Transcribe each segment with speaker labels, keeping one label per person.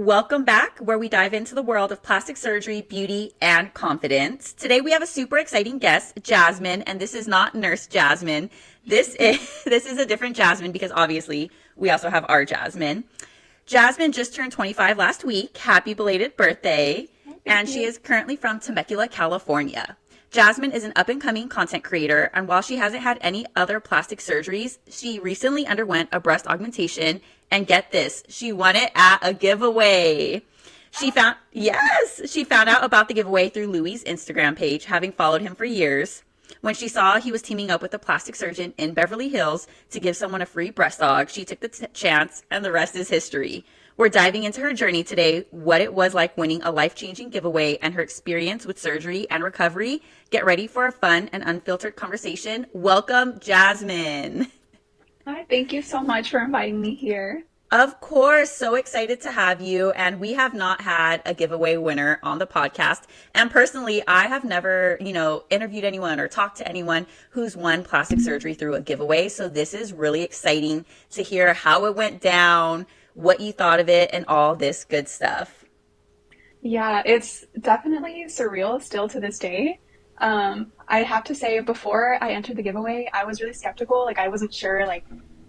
Speaker 1: Welcome back, where we dive into the world of plastic surgery, beauty, and confidence. Today we have a super exciting guest, Jasmine, and this is not Nurse Jasmine. This is a different Jasmine because obviously we also have our Jasmine. Jasmine just turned 25 last week. Happy belated birthday. And she is currently from Temecula, California. Jasmine is an up-and-coming content creator, and while she hasn't had any other plastic surgeries, she recently underwent a breast augmentation, and get this, she won it at a giveaway. She found out about the giveaway through Louie's Instagram page, having followed him for years. When she saw he was teaming up with a plastic surgeon in Beverly Hills to give someone a free breast aug, she took the chance, and the rest is history. We're diving into her journey today, what it was like winning a life-changing giveaway, and her experience with surgery and recovery. Get ready for a fun and unfiltered conversation. Welcome, Jasmine.
Speaker 2: Hi, thank you so much for inviting me here.
Speaker 1: Of course, so excited to have you. And we have not had a giveaway winner on the podcast. And personally, I have never, interviewed anyone or talked to anyone who's won plastic surgery through a giveaway. So this is really exciting to hear how it went down, what you thought of it, and all this good stuff.
Speaker 2: Yeah, it's definitely surreal still to this day. I have to say, before I entered the giveaway, I was really skeptical. I wasn't sure,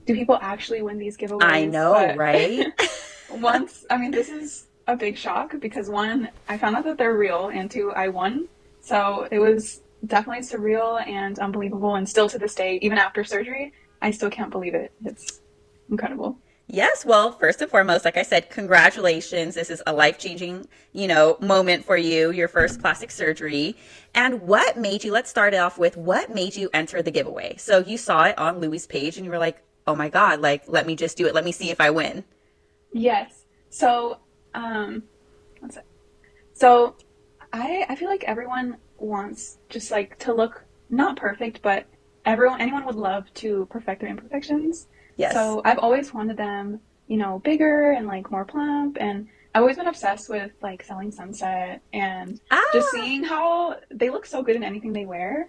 Speaker 2: do people actually win these giveaways?
Speaker 1: I know, right?
Speaker 2: This is a big shock because one, I found out that they're real, and two, I won. So it was definitely surreal and unbelievable. And still to this day, even after surgery, I still can't believe it. It's incredible.
Speaker 1: Yes. Well, first and foremost, like I said, congratulations. This is a life-changing, moment for you, your first plastic surgery. And let's start off with what made you enter the giveaway? So you saw it on Louie's page and you were like, oh my God, let me just do it. Let me see if I win.
Speaker 2: Yes. So, one sec. So I feel like everyone wants just to look not perfect, but anyone would love to perfect their imperfections.
Speaker 1: Yes.
Speaker 2: So I've always wanted them, bigger and more plump, and I've always been obsessed with Selling Sunset and just seeing how they look so good in anything they wear.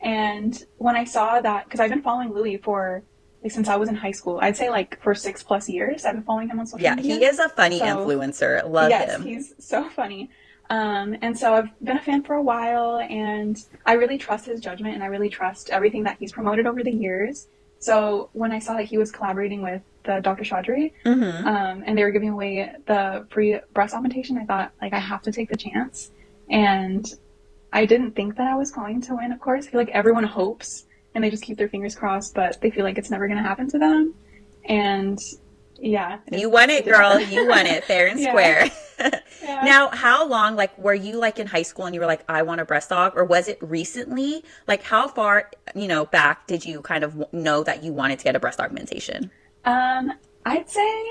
Speaker 2: And when I saw that, because I've been following Louie for since I was in high school, I'd say for 6+ years, I've been following him on social media.
Speaker 1: Yeah, he is a funny influencer. Love him.
Speaker 2: Yes, he's so funny. And so I've been a fan for a while, and I really trust his judgment, and I really trust everything that he's promoted over the years. So when I saw that he was collaborating with the Dr. Chaudhry, and they were giving away the free breast augmentation, I thought, I have to take the chance. And I didn't think that I was going to win, of course. I feel like everyone hopes, and they just keep their fingers crossed, but they feel like it's never going to happen to them. And yeah.
Speaker 1: You won it, girl. You won it, fair and square.
Speaker 2: Yeah.
Speaker 1: Now, how long, were you in high school and you were like, I want a breast aug, or was it recently? How far, back did you kind of know that you wanted to get a breast augmentation?
Speaker 2: I'd say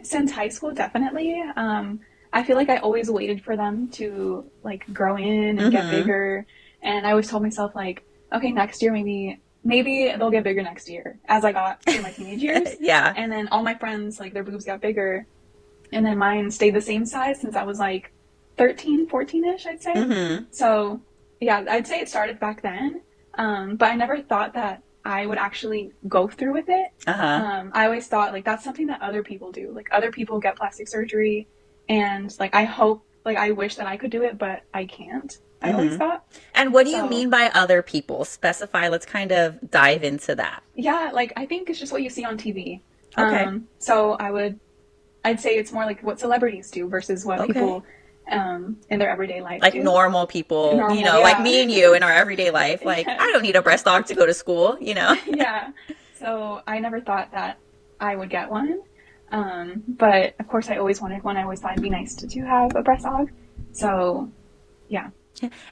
Speaker 2: since high school, definitely. I feel like I always waited for them to grow in and get bigger. And I always told myself okay, next year, maybe they'll get bigger next year, as I got in my teenage years.
Speaker 1: Yeah.
Speaker 2: And then all my friends, their boobs got bigger. And then mine stayed the same size since I was 13, 14-ish, I'd say. So, yeah, I'd say it started back then. But I never thought that I would actually go through with it. I always thought, that's something that other people do. Other people get plastic surgery. And, I wish that I could do it, but I can't. I always thought.
Speaker 1: And what do you mean by other people? Specify. Let's kind of dive into that.
Speaker 2: Yeah, I think it's just what you see on TV.
Speaker 1: Okay.
Speaker 2: So I'd say it's more what celebrities do versus what people in their everyday life do.
Speaker 1: Normal people, like me and you in our everyday life. I don't need a breast aug to go to school,
Speaker 2: Yeah. So I never thought that I would get one. But of course I always wanted one. I always thought it'd be nice to have a breast aug. So, yeah.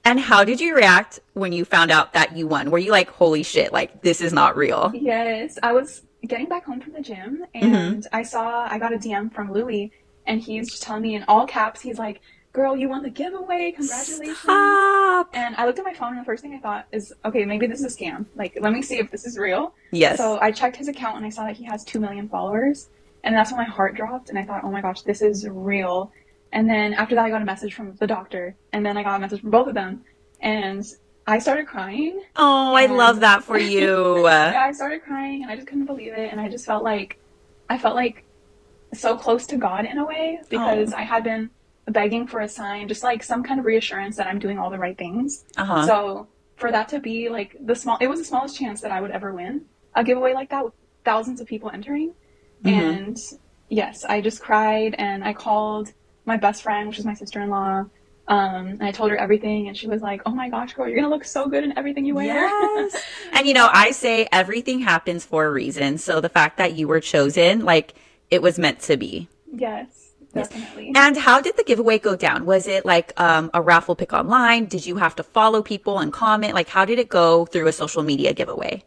Speaker 1: And how did you react when you found out that you won? Were you like, holy shit, this is not real?
Speaker 2: Yes. I was getting back home from the gym, and I got a DM from Louie, and he's just telling me in all caps, he's like, girl, you won the giveaway, congratulations.
Speaker 1: Stop.
Speaker 2: And I looked at my phone, and the first thing I thought is, okay, maybe this is a scam. Let me see if this is real.
Speaker 1: Yes.
Speaker 2: So I checked his account, and I saw that he has 2 million followers, and that's when my heart dropped, and I thought, oh my gosh, this is real. And then after that, I got a message from the doctor, and then I got a message from both of them, and I started crying.
Speaker 1: Oh, I love that for you.
Speaker 2: Yeah, I started crying, and I just couldn't believe it, and I just felt like so close to God in a way because
Speaker 1: Oh.
Speaker 2: I had been begging for a sign, just like some kind of reassurance that I'm doing all the right things.
Speaker 1: Uh-huh.
Speaker 2: So for that to be like it was the smallest chance that I would ever win a giveaway like that with thousands of people entering.
Speaker 1: Mm-hmm.
Speaker 2: And yes, I just cried and I called my best friend, which is my sister-in-law. And I told her everything, and she was like, "Oh my gosh, girl, you're gonna look so good in everything you wear."
Speaker 1: Yes. And
Speaker 2: Yeah.
Speaker 1: I say everything happens for a reason. So the fact that you were chosen, like it was meant to be.
Speaker 2: Yes,
Speaker 1: Yes.
Speaker 2: definitely.
Speaker 1: And how did the giveaway go down? Was it like a raffle pick online? Did you have to follow people and comment? Like how did it go through a social media giveaway?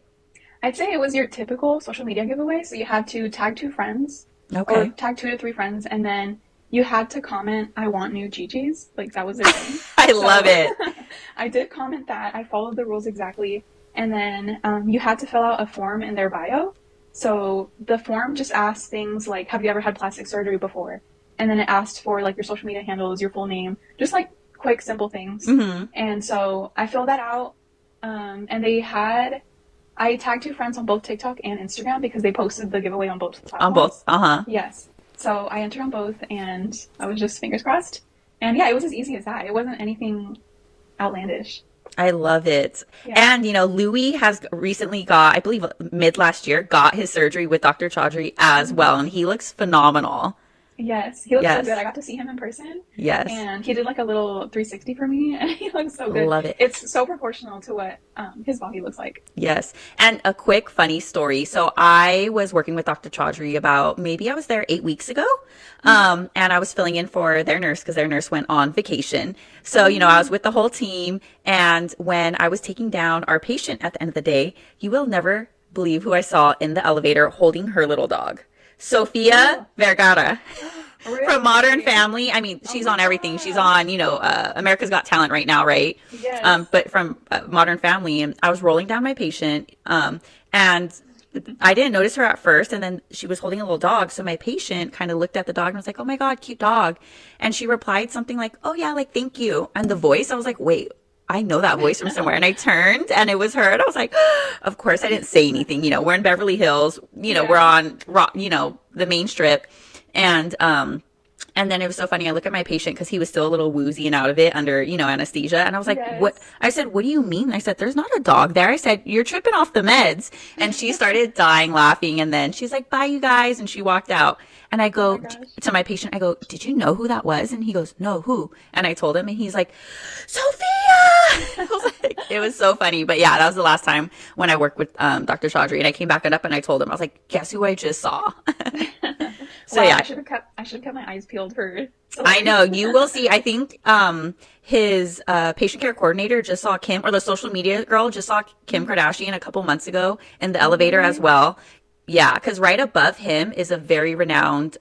Speaker 2: I'd say it was your typical social media giveaway. So you had to tag two friends or
Speaker 1: Okay.
Speaker 2: tag 2 to 3 friends, and then you had to comment, "I want new Gigi's." Like that was their thing.
Speaker 1: I love
Speaker 2: So
Speaker 1: it.
Speaker 2: I did comment that. I followed the rules exactly. And then you had to fill out a form in their bio. So the form just asked things like, "Have you ever had plastic surgery before?" And then it asked for like your social media handles, your full name, just like quick, simple things.
Speaker 1: Mm-hmm.
Speaker 2: And so I filled that out. And I tagged 2 friends on both TikTok and Instagram because they posted the giveaway on both
Speaker 1: On both.
Speaker 2: platforms.
Speaker 1: Uh-huh.
Speaker 2: Yes. So I entered on both and I was just fingers crossed. And yeah, it was as easy as that. It wasn't anything outlandish.
Speaker 1: I love it.
Speaker 2: Yeah.
Speaker 1: And, Louis has recently got, I believe mid last year, got his surgery with Dr. Chaudhry as well. And he looks phenomenal.
Speaker 2: Yes, he looks so
Speaker 1: Yes.
Speaker 2: good. I got to see him in person,
Speaker 1: Yes.
Speaker 2: and he did like a little 360 for me, and he looks so good.
Speaker 1: Love it.
Speaker 2: It's so proportional to what his body looks like.
Speaker 1: Yes. And a quick funny story. So I was working with Dr. Chaudhry about maybe I was there 8 weeks ago. And I was filling in for their nurse because their nurse went on vacation. So, I was with the whole team. And when I was taking down our patient at the end of the day, you will never believe who I saw in the elevator holding her little dog. Sophia
Speaker 2: Oh,
Speaker 1: Vergara from Modern
Speaker 2: really?
Speaker 1: Family. I mean,
Speaker 2: Oh
Speaker 1: she's
Speaker 2: my
Speaker 1: on everything. She's
Speaker 2: gosh.
Speaker 1: on, America's Got Talent right now, right?
Speaker 2: Yes.
Speaker 1: But from Modern Family, and I was rolling down my patient, and I didn't notice her at first, and then she was holding a little dog. So my patient kind of looked at the dog and was like, "Oh my God, cute dog," and she replied something like, "Oh yeah, like thank you." And the voice, I was like, "Wait." I know that voice from somewhere. And I turned and it was her. And I was like, of course, I didn't say anything. We're in Beverly Hills. We're
Speaker 2: Yeah.
Speaker 1: on, the main strip. And then it was so funny. I look at my patient because he was still a little woozy and out of it under, anesthesia. And I was like, what?
Speaker 2: Yes.
Speaker 1: I said, what do you mean? I said, there's not a dog there. I said, you're tripping off the meds. And she started dying laughing. And then she's like, bye, you guys. And she walked out. And I
Speaker 2: Oh my
Speaker 1: go
Speaker 2: gosh.
Speaker 1: to my patient, I go, did you know who that was? And he goes, no, who? And I told him, and he's like, Sophia. I was like, it was so funny. But yeah, that was the last time when I worked with Dr. Chaudhry. And I came back up and I told him, I was like, guess who I just saw? So
Speaker 2: Wow,
Speaker 1: yeah,
Speaker 2: I should have kept my eyes peeled for
Speaker 1: I
Speaker 2: celebrities.
Speaker 1: know you will see. I think his patient care coordinator just saw Kim, or the social media girl just saw Kim Kardashian a couple months ago in the
Speaker 2: Oh,
Speaker 1: elevator as
Speaker 2: really?
Speaker 1: well. Yeah, because right above him is a very renowned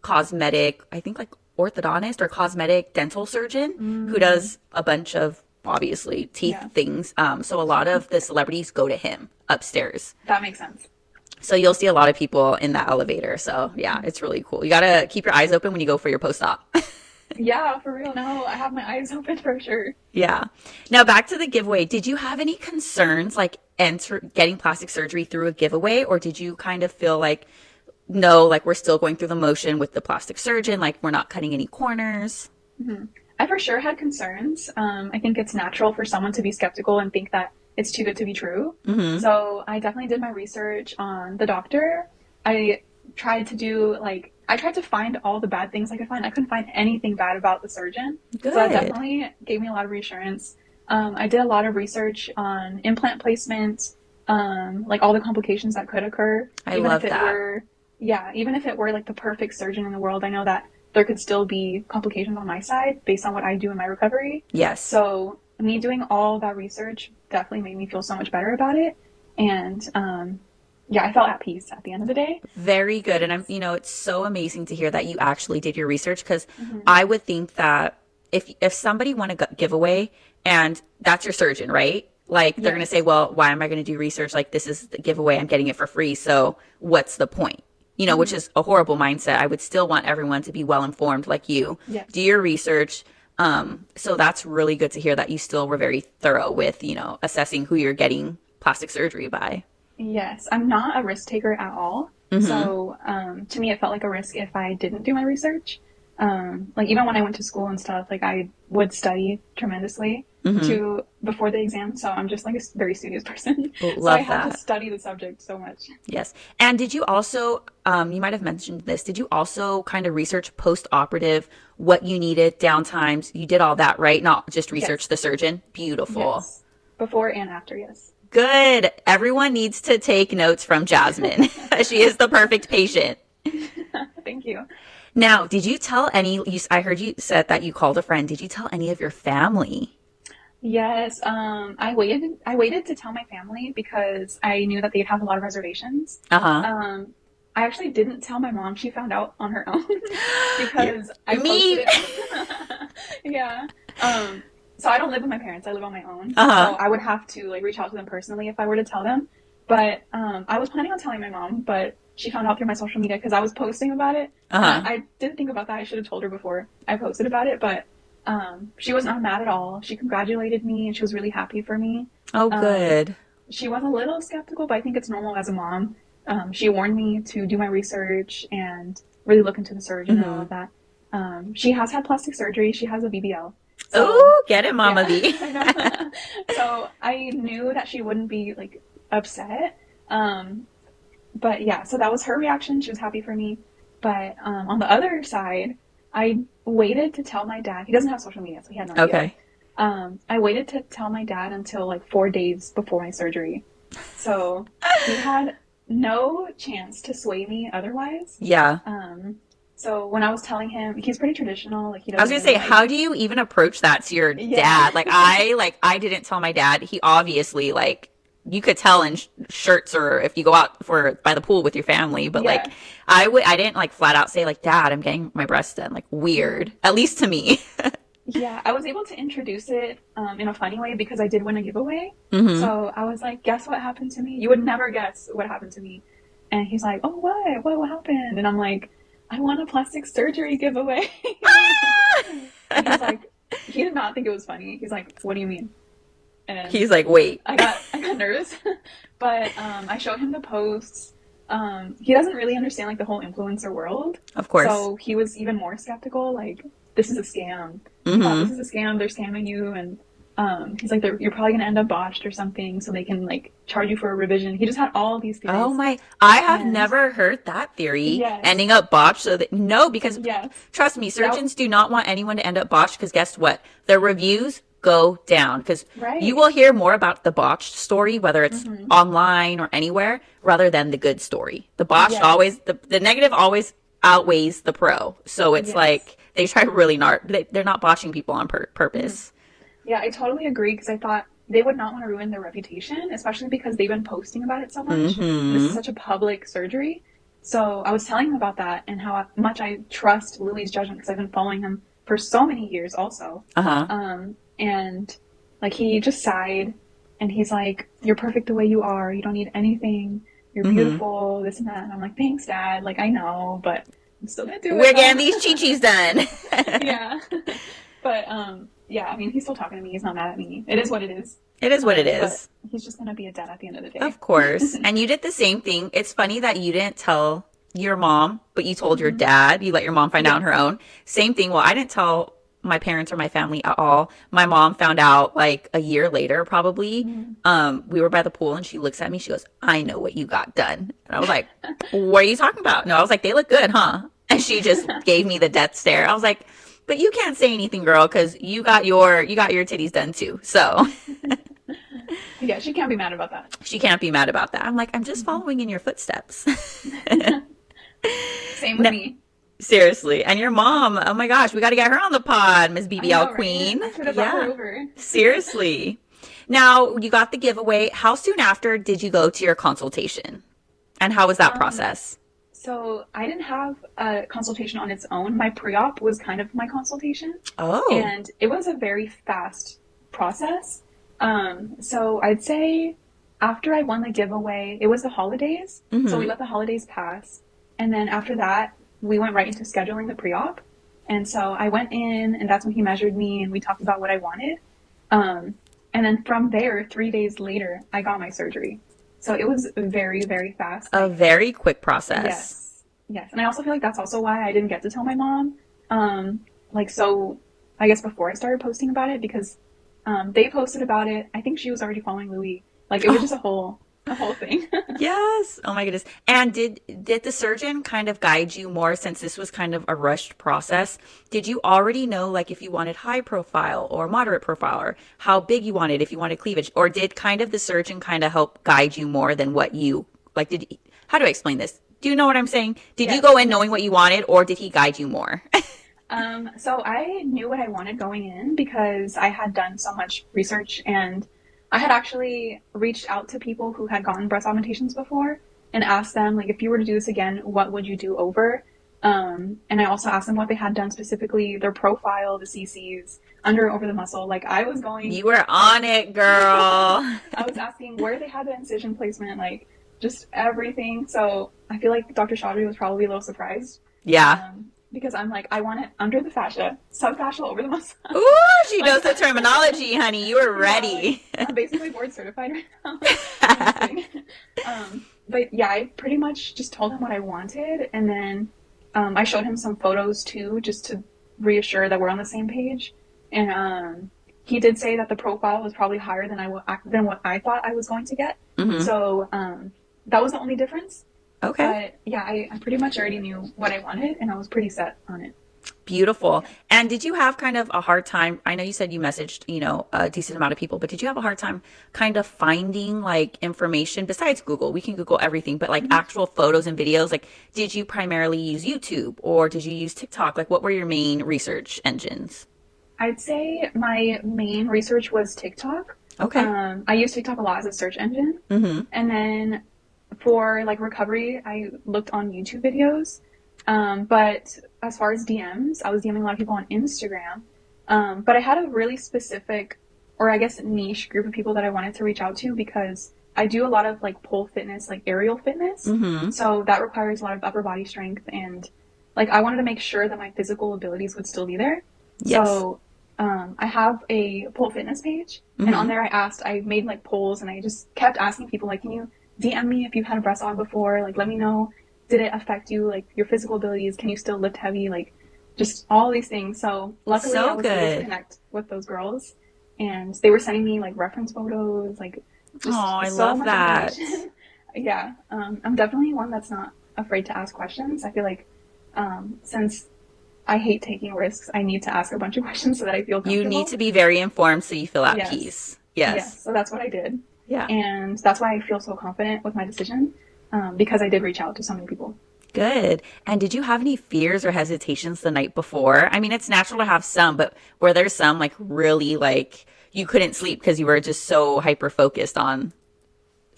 Speaker 1: cosmetic, I think like orthodontist or cosmetic dental surgeon who
Speaker 2: Mm,
Speaker 1: does a bunch of obviously teeth
Speaker 2: yeah,
Speaker 1: things. So a lot of the celebrities go to him upstairs.
Speaker 2: that makes sense.
Speaker 1: So you'll see a lot of people in that elevator. So yeah, it's really cool. You gotta keep your eyes open when you go for your post-op.
Speaker 2: Yeah, for real. No, I have my eyes open for sure.
Speaker 1: Yeah. Now back to the giveaway. Did you have any concerns like getting plastic surgery through a giveaway, or did you kind of feel like no, like we're still going through the motion with the plastic surgeon, like we're not cutting any corners?
Speaker 2: Mhm. I for sure had concerns. I think it's natural for someone to be skeptical and think that it's too good to be true.
Speaker 1: Mm-hmm.
Speaker 2: So I definitely did my research on the doctor. I I tried to find all the bad things I could find. I couldn't find anything bad about the surgeon. So that
Speaker 1: Good.
Speaker 2: definitely gave me a lot of reassurance. I did a lot of research on implant placement, like all the complications that could occur,
Speaker 1: I
Speaker 2: even if
Speaker 1: love
Speaker 2: it
Speaker 1: that.
Speaker 2: were, yeah, even if it were like the perfect surgeon in the world. I know that there could still be complications on my side based on what I do in my recovery.
Speaker 1: Yes.
Speaker 2: So me doing all that research definitely made me feel so much better about it. And yeah, I felt at peace at the end of the day.
Speaker 1: Very good. And it's so amazing to hear that you actually did your research because
Speaker 2: Hmm.
Speaker 1: I would think that if somebody won a giveaway and that's your surgeon, right? Like they're going to say,
Speaker 2: Yes.
Speaker 1: well, why am I going to do research? Like this is the giveaway. I'm getting it for free. So what's the point? Which
Speaker 2: Hmm.
Speaker 1: is a horrible mindset. I would still want everyone to be well informed like you. Do
Speaker 2: Yes.
Speaker 1: your research. So that's really good to hear that you still were very thorough with, assessing who you're getting plastic surgery by.
Speaker 2: Yes. I'm not a risk taker at all.
Speaker 1: Mm-hmm.
Speaker 2: So to me, it felt like a risk if I didn't do my research. Like even when I went to school and stuff, like I would study tremendously
Speaker 1: Mm-hmm.
Speaker 2: to before the exam. So I'm just like a very studious person. So I
Speaker 1: Love
Speaker 2: had to
Speaker 1: that.
Speaker 2: study the subject so much.
Speaker 1: Yes. And did you also, you might have mentioned this, did you also kind of research post-operative what you needed, downtimes? You did all that, right? Not just research
Speaker 2: Yes,
Speaker 1: the surgeon? Beautiful.
Speaker 2: yes, before and after, yes.
Speaker 1: Good. Everyone needs to take notes from Jasmine. She is the perfect patient.
Speaker 2: Thank you.
Speaker 1: Now, did you tell any, I heard you said that you called a friend. Did you tell any of your family?
Speaker 2: Yes, I waited to tell my family because I knew that they'd have a lot of reservations.
Speaker 1: Uh-huh.
Speaker 2: Um, I actually didn't tell my mom. She found out on her own because I posted
Speaker 1: Me?
Speaker 2: it. Yeah. Um, so I don't live with my parents. I live on my own. So
Speaker 1: Uh-huh.
Speaker 2: I would have to like reach out to them personally if I were to tell them. But I was planning on telling my mom, but she found out through my social media because I was posting about it, and
Speaker 1: Uh-huh.
Speaker 2: I didn't think about that. I should have told her before I posted about it, but she was not mad at all. She congratulated me and she was really happy for me.
Speaker 1: Oh,
Speaker 2: Um,
Speaker 1: good.
Speaker 2: she was a little skeptical, but I think it's normal as a mom. She warned me to do my research and really look into the surgeon and all
Speaker 1: Mm-hmm.
Speaker 2: of that. She has had plastic surgery. She has a BBL. So,
Speaker 1: Oh, get it, Mama
Speaker 2: yeah,
Speaker 1: V.
Speaker 2: I know. So I knew that she wouldn't be like upset. Um, but yeah, so that was her reaction. She was happy for me. But on the other side, I waited to tell my dad. He doesn't have social media, so he had no idea.
Speaker 1: Okay.
Speaker 2: I waited to tell my dad until like 4 days before my surgery. So he had no chance to sway me otherwise.
Speaker 1: Yeah.
Speaker 2: Um, so when I was telling him, he's pretty traditional. Like he
Speaker 1: I was
Speaker 2: doesn't
Speaker 1: gonna
Speaker 2: really
Speaker 1: say, how
Speaker 2: like,
Speaker 1: do you even approach that to your
Speaker 2: yeah,
Speaker 1: dad? Like I didn't tell my dad. He obviously like you could tell in shirts or if you go out for by the pool with your family. But like
Speaker 2: yeah.
Speaker 1: I didn't like flat out say like, Dad, I'm getting my breasts done. Like weird, at least to me.
Speaker 2: Yeah, I was able to introduce it in a funny way because I did win a giveaway.
Speaker 1: Mm-hmm.
Speaker 2: So I was like, guess what happened to me? You would never guess what happened to me. And he's like, oh, what? What happened? And I'm like, I won a plastic surgery giveaway. And he's like, he did not think it was funny. He's like, what do you mean? And
Speaker 1: He's like, wait,
Speaker 2: I got nervous. But I showed him the posts. He doesn't really understand like the whole influencer world.
Speaker 1: of course.
Speaker 2: So he was even more skeptical, like, this is a scam. He thought this
Speaker 1: Mm-hmm.
Speaker 2: is a scam, they're scamming you, and he's like, you're probably gonna end up botched or something, so they can like charge you for a revision. He just had all these
Speaker 1: Oh
Speaker 2: theories.
Speaker 1: my, I have
Speaker 2: And
Speaker 1: never heard that theory.
Speaker 2: yes,
Speaker 1: Ending up botched. So that, no, because
Speaker 2: yes.
Speaker 1: trust me,
Speaker 2: That
Speaker 1: surgeons do not want anyone to end up botched because guess what? Their reviews go down because you
Speaker 2: right.
Speaker 1: will hear more about the botched story, whether it's
Speaker 2: Mm-hmm.
Speaker 1: online or anywhere, rather than the good story. The botched always,
Speaker 2: Yes.
Speaker 1: the negative always outweighs the pro. So it's
Speaker 2: Yes.
Speaker 1: like they try really not, they're not botching people on
Speaker 2: Mm-hmm.
Speaker 1: purpose.
Speaker 2: Yeah, I totally agree because I thought they would not want to ruin their reputation, especially because they've been posting about it so much. And this is
Speaker 1: Mm-hmm.
Speaker 2: such a public surgery. So I was telling him about that and how much I trust Louie's judgment because I've been following him for so many years also.
Speaker 1: Uh-huh.
Speaker 2: And like he just sighed and he's like, you're perfect the way you are. You don't need anything. You're
Speaker 1: Mm-hmm.
Speaker 2: beautiful, this and that. And I'm like, thanks, Dad. Like, I know, but I'm still gonna do it
Speaker 1: We're getting
Speaker 2: though.
Speaker 1: these chi-chis done.
Speaker 2: Yeah. But yeah, I mean, he's still talking to me. He's not mad at me. It is what it is.
Speaker 1: It is what it
Speaker 2: But
Speaker 1: is.
Speaker 2: he's just gonna be a dad at the end of the day.
Speaker 1: Of course. And you did the same thing. It's funny that you didn't tell your mom, but you told your
Speaker 2: Hmm.
Speaker 1: dad. You let your mom find out on
Speaker 2: Yes.
Speaker 1: her own. Same thing. Well, I didn't tell my parents or my family at all. My mom found out like a year later, probably.
Speaker 2: Hmm.
Speaker 1: We were by the pool and she looks at me. She goes, I know what you got done. And I was like, what are you talking about? No, I was like, they look good, huh? And she just gave me the death stare. I was like, but you can't say anything, girl, because you got your titties done too. So
Speaker 2: Yeah, she can't be mad about that.
Speaker 1: she can't be mad about that. I'm like, I'm just
Speaker 2: Hmm.
Speaker 1: following in your footsteps.
Speaker 2: Same with
Speaker 1: No,
Speaker 2: me.
Speaker 1: seriously. And your mom, oh my gosh, we got to get her on the pod, Miss
Speaker 2: I
Speaker 1: BBL
Speaker 2: know, right?
Speaker 1: Queen.
Speaker 2: I should have brought her
Speaker 1: Yeah,
Speaker 2: over.
Speaker 1: seriously. Now, you got the giveaway. How soon after did you go to your consultation? And how was that
Speaker 2: Um,
Speaker 1: process?
Speaker 2: so I didn't have a consultation on its own. My pre-op was kind of my consultation,
Speaker 1: Oh,
Speaker 2: and it was a very fast process. So I'd say after I won the giveaway, it was the holidays. So we
Speaker 1: mm-hmm.
Speaker 2: let the holidays pass. And then after that, we went right into scheduling the pre-op. And so I went in, and that's when he measured me, and we talked about what I wanted. Um, and then from there, 3 days later, I got my surgery. So it was very, very fast.
Speaker 1: A
Speaker 2: Like,
Speaker 1: very quick process.
Speaker 2: yes, yes. And I also feel like that's also why I didn't get to tell my mom. Like, so I guess before I started posting about it, because they posted about it. I think she was already following Louie. Like, it was just a whole thing.
Speaker 1: Yes. Oh my goodness. And did the surgeon kind of guide you more since this was kind of a rushed process? Did you already know like if you wanted high profile or moderate profile or how big you wanted, if you wanted cleavage, or did kind of the surgeon kind of help guide you more than what you like how do I explain this? Do you know what I'm saying? Did you
Speaker 2: Yes,
Speaker 1: go in knowing
Speaker 2: yes.
Speaker 1: what you wanted or did he guide you more?
Speaker 2: So I knew what I wanted going in because I had done so much research, and I had actually reached out to people who had gotten breast augmentations before and asked them, like, if you were to do this again, what would you do over? And I also asked them what they had done specifically, their profile, the CCs, under over the muscle. Like, I was going,
Speaker 1: You were on it, girl.
Speaker 2: I was asking where they had the incision placement, like, just everything. So I feel like Dr. Chaudhry was probably a little surprised.
Speaker 1: Yeah.
Speaker 2: Because I'm like, I want it under the fascia, subfascial over the muscle.
Speaker 1: Ooh, she
Speaker 2: Like,
Speaker 1: knows the terminology, honey. You were
Speaker 2: yeah,
Speaker 1: ready.
Speaker 2: like, I'm basically board certified right now. I'm just kidding. But yeah, I pretty much just told him what I wanted, and then I showed him some photos too, just to reassure that we're on the same page. And he did say that the profile was probably higher than what I thought I was going to get.
Speaker 1: Hmm.
Speaker 2: So that was the only difference.
Speaker 1: Okay.
Speaker 2: But yeah, I pretty much already knew what I wanted, and I was pretty set on it.
Speaker 1: Beautiful. And did you have kind of a hard time? I know you said you messaged, a decent amount of people, but did you have a hard time kind of finding like information besides Google? We can Google everything, but like actual photos and videos, like did you primarily use YouTube or did you use TikTok? Like what were your main research engines?
Speaker 2: I'd say my main research was TikTok.
Speaker 1: Okay.
Speaker 2: I use TikTok a lot as a search engine.
Speaker 1: Mm-hmm.
Speaker 2: And then for like recovery, I looked on YouTube videos. But as far as DMs, I was DMing a lot of people on Instagram. But I had a really specific, or I guess niche group of people that I wanted to reach out to because I do a lot of like pole fitness, like aerial fitness.
Speaker 1: Mm-hmm.
Speaker 2: So that requires a lot of upper body strength, and like I wanted to make sure that my physical abilities would still be there.
Speaker 1: Yes.
Speaker 2: So I have a pole fitness page, and on there I made like polls, and I just kept asking people like, can you DM me if you've had a breast aug before? Like, let me know, did it affect you? Like your physical abilities, can you still lift heavy? Like just all these things. So luckily
Speaker 1: So
Speaker 2: I was able
Speaker 1: good.
Speaker 2: to connect with those girls, and they were sending me like reference photos, like just
Speaker 1: Oh, I
Speaker 2: so
Speaker 1: love
Speaker 2: much
Speaker 1: that.
Speaker 2: information. Yeah, I'm definitely one that's not afraid to ask questions. I feel like since I hate taking risks, I need to ask a bunch of questions so that I feel
Speaker 1: You need
Speaker 2: comfortable.
Speaker 1: to be very informed so you feel at
Speaker 2: Yes.
Speaker 1: peace.
Speaker 2: Yes.
Speaker 1: Yes.
Speaker 2: So that's what I did.
Speaker 1: Yeah.
Speaker 2: And that's why I feel so confident with my decision, because I did reach out to so many people.
Speaker 1: Good. And did you have any fears or hesitations the night before? I mean, it's natural to have some, but were there some like really like you couldn't sleep because you were just so hyper focused on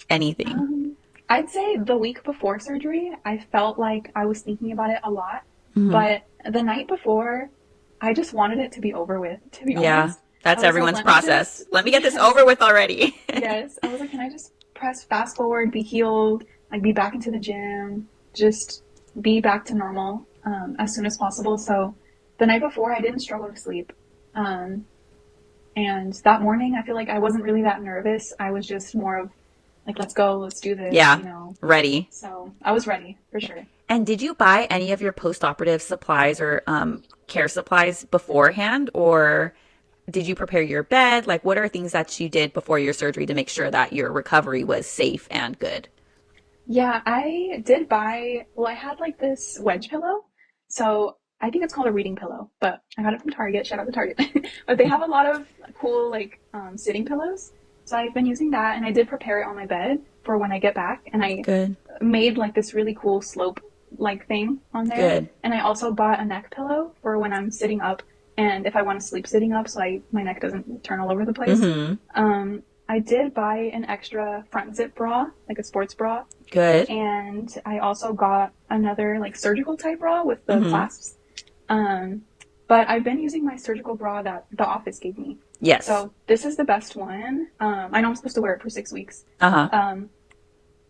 Speaker 1: anything?
Speaker 2: I'd say the week before surgery, I felt like I was thinking about it a lot.
Speaker 1: Hmm.
Speaker 2: But the night before, I just wanted it to be over with, to be
Speaker 1: Yeah,
Speaker 2: honest.
Speaker 1: that's
Speaker 2: I was like,
Speaker 1: everyone's
Speaker 2: let me
Speaker 1: process.
Speaker 2: just,
Speaker 1: Let me get this over with already.
Speaker 2: yes. I was like, can I just press fast forward, be healed, like be back into the gym, just be back to normal as soon as possible. So the night before, I didn't struggle to sleep. And that morning, I feel like I wasn't really that nervous. I was just more of like, let's go, let's do this,
Speaker 1: Yeah,
Speaker 2: you know.
Speaker 1: ready.
Speaker 2: So I was ready for sure.
Speaker 1: And did you buy any of your post-operative supplies or care supplies beforehand, or did you prepare your bed? Like, what are things that you did before your surgery to make sure that your recovery was safe and good?
Speaker 2: Yeah, I did buy, well, I had like this wedge pillow. So I think it's called a reading pillow, but I got it from Target. Shout out to Target. But they have a lot of cool like sitting pillows. So I've been using that, and I did prepare it on my bed for when I get back. And I
Speaker 1: Good.
Speaker 2: made like this really cool slope like thing on there.
Speaker 1: Good.
Speaker 2: And I also bought a neck pillow for when I'm sitting up and if I want to sleep sitting up so my neck doesn't turn all over the place.
Speaker 1: Mm-hmm.
Speaker 2: I did buy an extra front zip bra, like a sports bra.
Speaker 1: Good.
Speaker 2: And I also got another like surgical type bra with the clasps. But I've been using my surgical bra that the office gave me.
Speaker 1: Yes.
Speaker 2: So this is the best one. I know I'm supposed to wear it for 6 weeks.
Speaker 1: Uh-huh.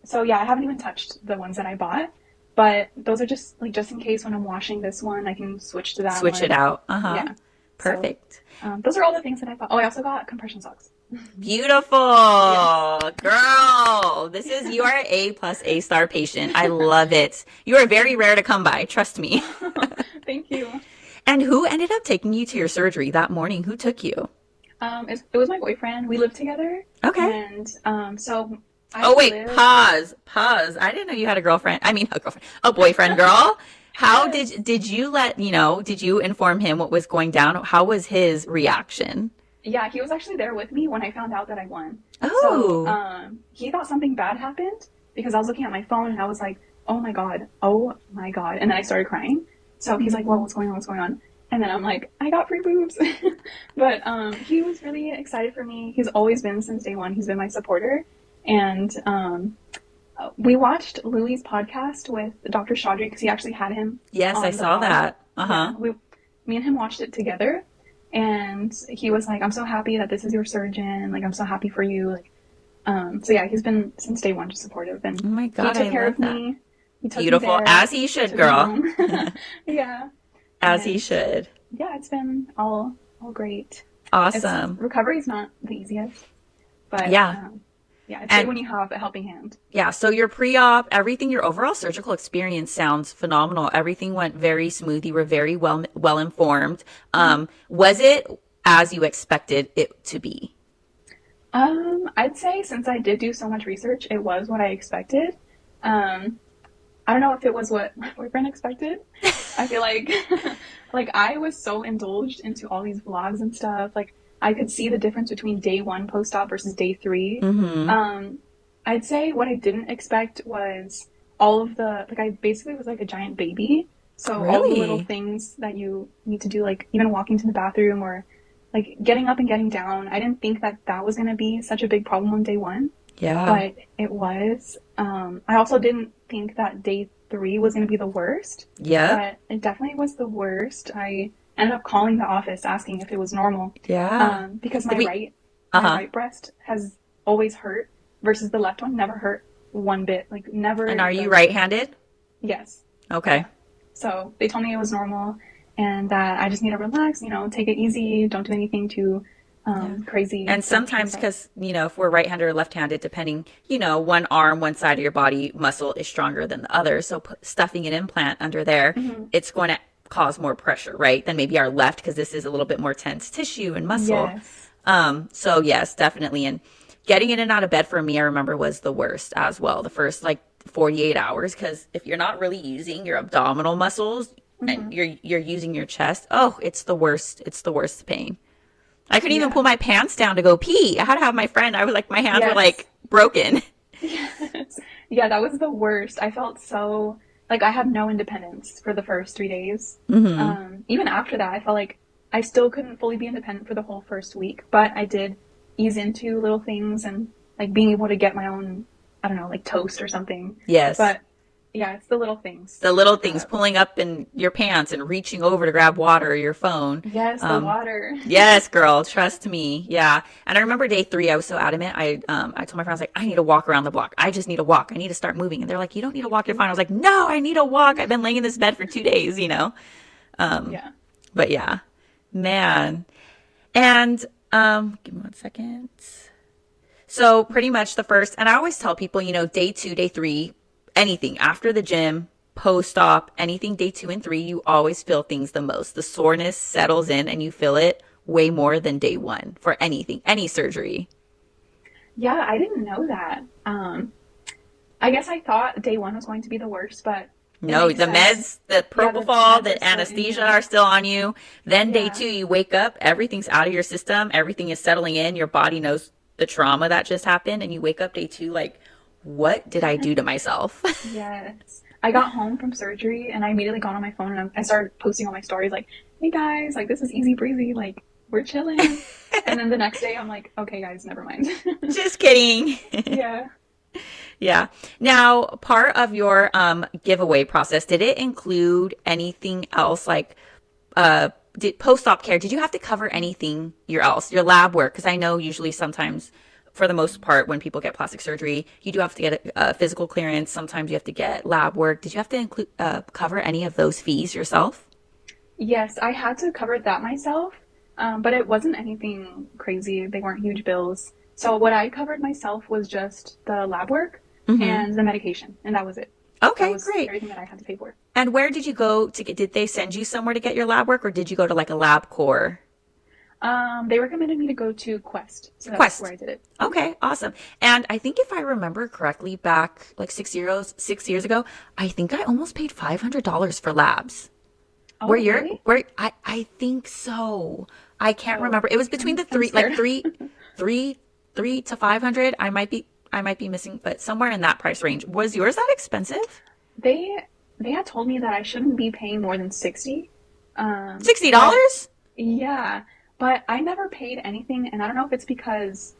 Speaker 2: So yeah, I haven't even touched the ones that I bought. But those are just like just in case when I'm washing this one, I can switch to that
Speaker 1: Switch
Speaker 2: one.
Speaker 1: it out. Uh-huh.
Speaker 2: Yeah.
Speaker 1: Perfect.
Speaker 2: So, those are all the things that I bought. Oh, I also got compression socks.
Speaker 1: Beautiful.
Speaker 2: Yes.
Speaker 1: Girl. You are A plus A star patient. I love it. You are very rare to come by. Trust me.
Speaker 2: Thank you.
Speaker 1: And who ended up taking you to your surgery that morning? Who took you?
Speaker 2: It was my boyfriend. We lived together,
Speaker 1: Okay.
Speaker 2: and so I
Speaker 1: Oh, wait.
Speaker 2: live.
Speaker 1: Pause. Pause. I didn't know you had a girlfriend. I mean, a girlfriend. A boyfriend, girl. How
Speaker 2: Yes.
Speaker 1: did you did you inform him what was going down? How was his reaction?
Speaker 2: Yeah, he was actually there with me when I found out that I won. So,
Speaker 1: Oh.
Speaker 2: he thought something bad happened because I was looking at my phone and I was like, oh my God. And then I started crying. So he's like, well, what's going on? What's going on? And then I'm like, I got free boobs. But, he was really excited for me. He's always been since day one. He's been my supporter. And, we watched Louie's podcast with Dr. Chaudhry because he actually had him
Speaker 1: Yes, I
Speaker 2: on the
Speaker 1: saw
Speaker 2: pod.
Speaker 1: that. Uh-huh.
Speaker 2: Yeah, me and him watched it together, and he was like, "I'm so happy that this is your surgeon. Like, I'm so happy for you." Like, so yeah, he's been since day one just supportive, and
Speaker 1: Oh my
Speaker 2: he
Speaker 1: God,
Speaker 2: took
Speaker 1: I
Speaker 2: care
Speaker 1: love
Speaker 2: of
Speaker 1: that.
Speaker 2: me. He took me
Speaker 1: Beautiful.
Speaker 2: there,
Speaker 1: As he should,
Speaker 2: took me
Speaker 1: girl.
Speaker 2: home. Yeah,
Speaker 1: As he
Speaker 2: and
Speaker 1: should.
Speaker 2: yeah, it's been all great. It's
Speaker 1: Awesome.
Speaker 2: recovery's not the easiest, but
Speaker 1: Yeah.
Speaker 2: yeah, it's great
Speaker 1: And
Speaker 2: when you have a helping hand.
Speaker 1: yeah, so your pre-op, everything, your overall surgical experience sounds phenomenal. Everything went very smooth. You were very well informed. Was it as you expected it to be?
Speaker 2: I'd say since I did do so much research, it was what I expected. Um, I don't know if it was what my boyfriend expected. I feel like like I was so indulged into all these vlogs and stuff. Like I could see the difference between day one post-op versus day three.
Speaker 1: Mm-hmm.
Speaker 2: I'd say what I didn't expect was all of the like I basically was like a giant baby. So all the little
Speaker 1: Really?
Speaker 2: things that you need to do, like even walking to the bathroom or like getting up and getting down, I didn't think that that was going to be such a big problem on day one,
Speaker 1: Yeah.
Speaker 2: but it was. I also didn't think that day three was going to be the worst,
Speaker 1: Yep.
Speaker 2: but it definitely was the worst. I ended up calling the office asking if it was normal,
Speaker 1: Yeah.
Speaker 2: because
Speaker 1: Did we?
Speaker 2: my
Speaker 1: Uh-huh.
Speaker 2: right breast has always hurt versus the left one never hurt one bit, like
Speaker 1: And
Speaker 2: never
Speaker 1: are you
Speaker 2: the
Speaker 1: right-handed?
Speaker 2: yes.
Speaker 1: Okay.
Speaker 2: So they told me it was normal and that I just need to relax, take it easy, don't do anything too
Speaker 1: Yeah.
Speaker 2: crazy
Speaker 1: And
Speaker 2: to
Speaker 1: sometimes,
Speaker 2: stress out.
Speaker 1: because, if we're right-handed or left-handed, depending, one arm, one side of your body muscle is stronger than the other. So stuffing an implant under there,
Speaker 2: Hmm.
Speaker 1: it's going to cause more pressure, right? Than maybe our left, because this is a little bit more tense tissue and muscle.
Speaker 2: Yes.
Speaker 1: So yes, definitely. And getting in and out of bed for me, I remember was the worst as well. The first like 48 hours, because if you're not really using your abdominal muscles
Speaker 2: Hmm.
Speaker 1: and you're using your chest, oh, it's the worst. It's the worst pain. I couldn't even
Speaker 2: Yeah.
Speaker 1: pull my pants down to go pee. I had to have my friend. I was like, my hands were
Speaker 2: Yes.
Speaker 1: like broken.
Speaker 2: Yes. Yeah, that was the worst. I felt so like I had no independence for the first 3 days.
Speaker 1: Hmm.
Speaker 2: Even after that, I felt like I still couldn't fully be independent for the whole first week, but I did ease into little things and like being able to get my own, I don't know, like toast or something.
Speaker 1: Yes.
Speaker 2: But yeah, it's the little things.
Speaker 1: The little things,
Speaker 2: Uh,
Speaker 1: pulling up in your pants and reaching over to grab water or your phone.
Speaker 2: yes, the
Speaker 1: Um,
Speaker 2: water.
Speaker 1: Yes, girl, trust me. Yeah. And I remember day 3, I was so adamant. I told my friends, like, I need to walk around the block. I just need to walk. I need to start moving. And they're like, you don't need to walk. You're fine. I was like, no, I need to walk. I've been laying in this bed for 2 days. Um,
Speaker 2: Yeah.
Speaker 1: but yeah, man. And, give me one second. So pretty much the first, and I always tell people, day 2, day 3, anything after the gym, post-op, anything day 2 and 3, you always feel things the most. The soreness settles in and you feel it way more than day 1 for anything, any surgery.
Speaker 2: Yeah, I didn't know that. I guess I thought day one was going to be the worst, but it
Speaker 1: No,
Speaker 2: makes
Speaker 1: the
Speaker 2: sense.
Speaker 1: meds, the
Speaker 2: Yeah, the
Speaker 1: propofol,
Speaker 2: meds are
Speaker 1: the
Speaker 2: still in
Speaker 1: anesthesia
Speaker 2: you.
Speaker 1: are still on you. Then day
Speaker 2: Yeah.
Speaker 1: 2, you wake up, everything's out of your system, everything is settling in. Your body knows the trauma that just happened, and you wake up day 2 like, what did I do to myself?
Speaker 2: Yes. I got home from surgery and I immediately got on my phone and I started posting on my stories like, hey guys, like this is easy breezy, like we're chilling. And then the next day I'm like, okay guys, never mind.
Speaker 1: Just kidding.
Speaker 2: Yeah.
Speaker 1: Yeah. Now, part of your giveaway process, did it include anything else like did post-op care? Did you have to cover anything your lab work? Because I know usually sometimes, for the most part, when people get plastic surgery, you do have to get a physical clearance. Sometimes you have to get lab work. Did you have to include cover any of those fees yourself?
Speaker 2: Yes, I had to cover that myself. But it wasn't anything crazy. They weren't huge bills. So what I covered myself was just the lab work and the medication, and that was it. That
Speaker 1: Okay,
Speaker 2: was
Speaker 1: great.
Speaker 2: everything that I had to pay for.
Speaker 1: And where did you go to get, did they send you somewhere to get your lab work or did you go to like a lab core?
Speaker 2: They recommended me to go to Quest, so that's where
Speaker 1: Quest.
Speaker 2: I did it.
Speaker 1: Okay, awesome. And I think if I remember correctly, back like 6 years ago, I think I almost paid $500 for labs.
Speaker 2: Oh, really?
Speaker 1: I think so. I can't
Speaker 2: Oh,
Speaker 1: remember. It was between the
Speaker 2: I'm
Speaker 1: three, like
Speaker 2: scared.
Speaker 1: three to 500. I might be missing, but somewhere in that price range. Was yours that expensive?
Speaker 2: They they had told me that I shouldn't be paying more than 60.
Speaker 1: $60?
Speaker 2: But yeah, but I never paid anything, and I don't know if it's because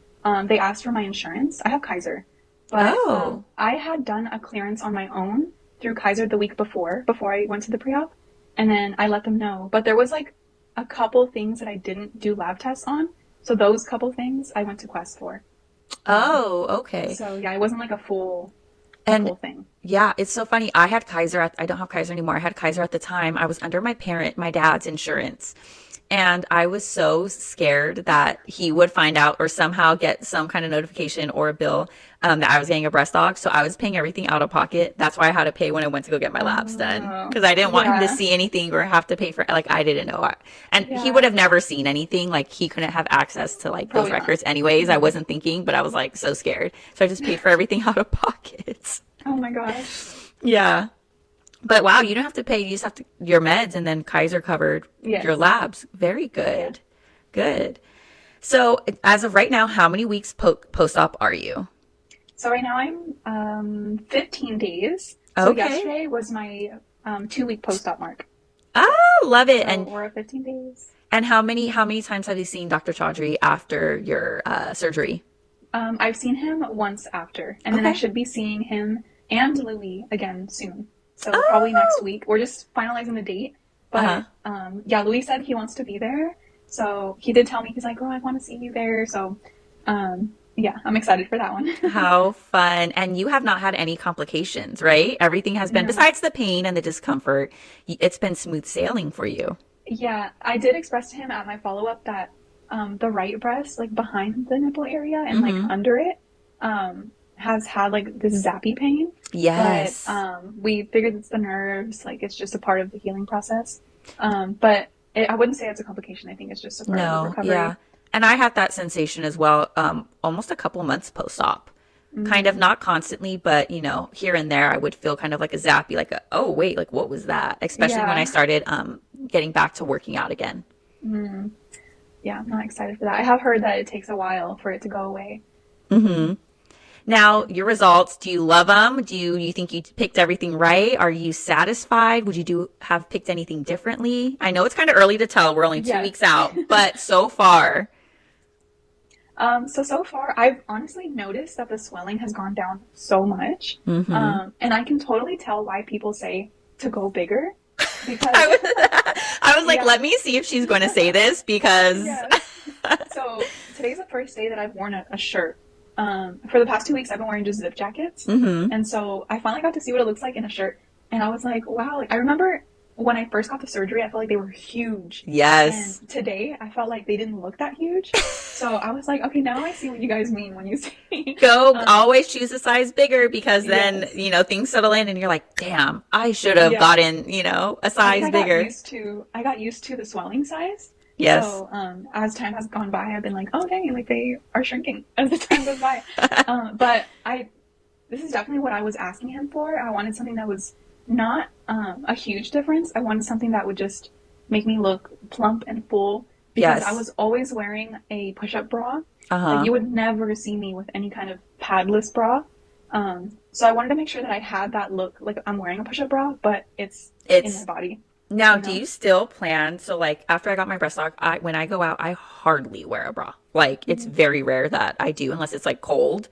Speaker 2: they asked for my insurance. I have Kaiser, but
Speaker 1: Oh.
Speaker 2: I had done a clearance on my own through Kaiser the week before I went to the pre-op, and then I let them know. But there was like a couple things that I didn't do lab tests on, so those couple things I went to Quest for. Um,
Speaker 1: Oh, okay.
Speaker 2: so yeah, it wasn't like a
Speaker 1: And
Speaker 2: full thing.
Speaker 1: yeah, it's so funny. I don't have Kaiser anymore. I had Kaiser at the time. I was under my dad's insurance. And I was so scared that he would find out or somehow get some kind of notification or a bill that I was getting a breast aug. So I was paying everything out of pocket. That's why I had to pay when I went to go get my labs done
Speaker 2: Oh,
Speaker 1: because I didn't want him to
Speaker 2: yeah,
Speaker 1: see anything or have to pay for like I didn't know. And he would
Speaker 2: yeah,
Speaker 1: have never seen anything. Like he couldn't have access to like those
Speaker 2: probably not.
Speaker 1: records anyways. I
Speaker 2: Mhm.
Speaker 1: wasn't thinking, but I was like so scared. So I just paid for everything out of pocket.
Speaker 2: Oh my gosh.
Speaker 1: Yeah. But wow, you don't have to pay. You just have to your meds, and then Kaiser covered your
Speaker 2: Yes.
Speaker 1: labs. Very
Speaker 2: Yeah.
Speaker 1: good, good. So as of right now, how many weeks post-op are you?
Speaker 2: So right now I'm 15 days. So
Speaker 1: Okay.
Speaker 2: yesterday was my 2 week post-op mark.
Speaker 1: Ah, love it.
Speaker 2: So
Speaker 1: And
Speaker 2: we're at 15 days.
Speaker 1: how many times have you seen Dr. Chaudhry after your surgery?
Speaker 2: I've seen him once after, and then I
Speaker 1: Okay.
Speaker 2: should be seeing him and Louie again soon. So probably next
Speaker 1: Oh.
Speaker 2: week. We're just finalizing the date.
Speaker 1: Uh-huh.
Speaker 2: But yeah, Louie said he wants to be there. So he did tell me, he's like, oh, I want to see you there. So yeah, I'm excited for that one.
Speaker 1: How fun. And you have not had any complications, right? Everything has been,
Speaker 2: No.
Speaker 1: besides the pain and the discomfort, it's been smooth sailing for you.
Speaker 2: Yeah, I did express to him at my follow-up that the right breast, like behind the nipple area and like
Speaker 1: Mm-hmm.
Speaker 2: under it, has had like this zappy pain. But
Speaker 1: Yes.
Speaker 2: we figured it's the nerves, like it's just a part of the healing process. But I wouldn't say it's a complication. I think it's just a part of the
Speaker 1: No, yeah.
Speaker 2: recovery.
Speaker 1: And I had that sensation as well, almost a couple months post-op. Kind of
Speaker 2: Mm,
Speaker 1: not constantly, but here and there I would feel kind of like a zappy, like oh wait, like what was that? Especially when I
Speaker 2: yeah.
Speaker 1: started getting back to working out again.
Speaker 2: Mm, yeah, I'm not excited for that. I have heard that it takes a while for it to go away.
Speaker 1: Hmm. Now, your results, do you love them? Do you think you picked everything right? Are you satisfied? Would you have picked anything differently? I know it's kind of early to tell. We're only 2 weeks
Speaker 2: Yes.
Speaker 1: out, but so far.
Speaker 2: So far, I've honestly noticed that the swelling has gone down so much.
Speaker 1: Hmm.
Speaker 2: And I can totally tell why people say to go bigger
Speaker 1: I
Speaker 2: because,
Speaker 1: was, I was like,
Speaker 2: yeah,
Speaker 1: let me see if she's going to say this because.
Speaker 2: yes. So today's the first day that I've worn a shirt. For the past 2 weeks, I've been wearing just zip jackets.
Speaker 1: Hmm.
Speaker 2: And so I finally got to see what it looks like in a shirt. And I was like, wow, like, I remember when I first got the surgery, I felt like they were huge.
Speaker 1: Yes.
Speaker 2: And today, I felt like they didn't look that huge. So I was like, okay, now I see what you guys mean when you say,
Speaker 1: Go
Speaker 2: um,
Speaker 1: always choose a size bigger because then,
Speaker 2: yes,
Speaker 1: things settle in and you're like, damn, I should have
Speaker 2: yeah.
Speaker 1: gotten, a
Speaker 2: I think
Speaker 1: size bigger.
Speaker 2: I got used to the swelling size.
Speaker 1: Yes.
Speaker 2: So as time has gone by, I've been like, oh dang, like they are shrinking as the time goes by. But this is definitely what I was asking him for. I wanted something that was not a huge difference. I wanted something that would just make me look plump and full because I
Speaker 1: Yes.
Speaker 2: was always wearing a push-up bra. Like
Speaker 1: Uh-huh.
Speaker 2: you would never see me with any kind of padless bra. So I wanted to make sure that I had that look like I'm wearing a push-up bra, but it's in my
Speaker 1: It's
Speaker 2: body,
Speaker 1: Now,
Speaker 2: you
Speaker 1: do
Speaker 2: know?
Speaker 1: you still plan? So, like, after I got my breast aug, when I go out, I hardly wear a bra. Like, it's
Speaker 2: Mhm.
Speaker 1: very rare that I do, unless it's like cold.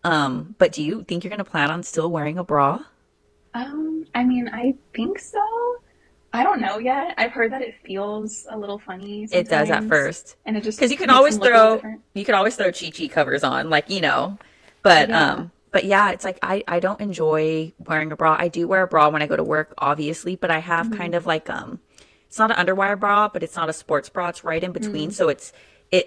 Speaker 1: But do you think you're gonna plan on still wearing a bra?
Speaker 2: I mean, I think so. I don't know yet. I've heard that it feels a little funny
Speaker 1: It does at
Speaker 2: sometimes,
Speaker 1: first,
Speaker 2: and it just
Speaker 1: because
Speaker 2: makes them look a little different.
Speaker 1: you could always throw chi covers on, like. But
Speaker 2: Yeah.
Speaker 1: but yeah, it's like I don't enjoy wearing a bra. I do wear a bra when I go to work, obviously, but I have kind
Speaker 2: Hmm.
Speaker 1: of like it's not an underwire bra, but it's not a sports bra. It's right in between. So it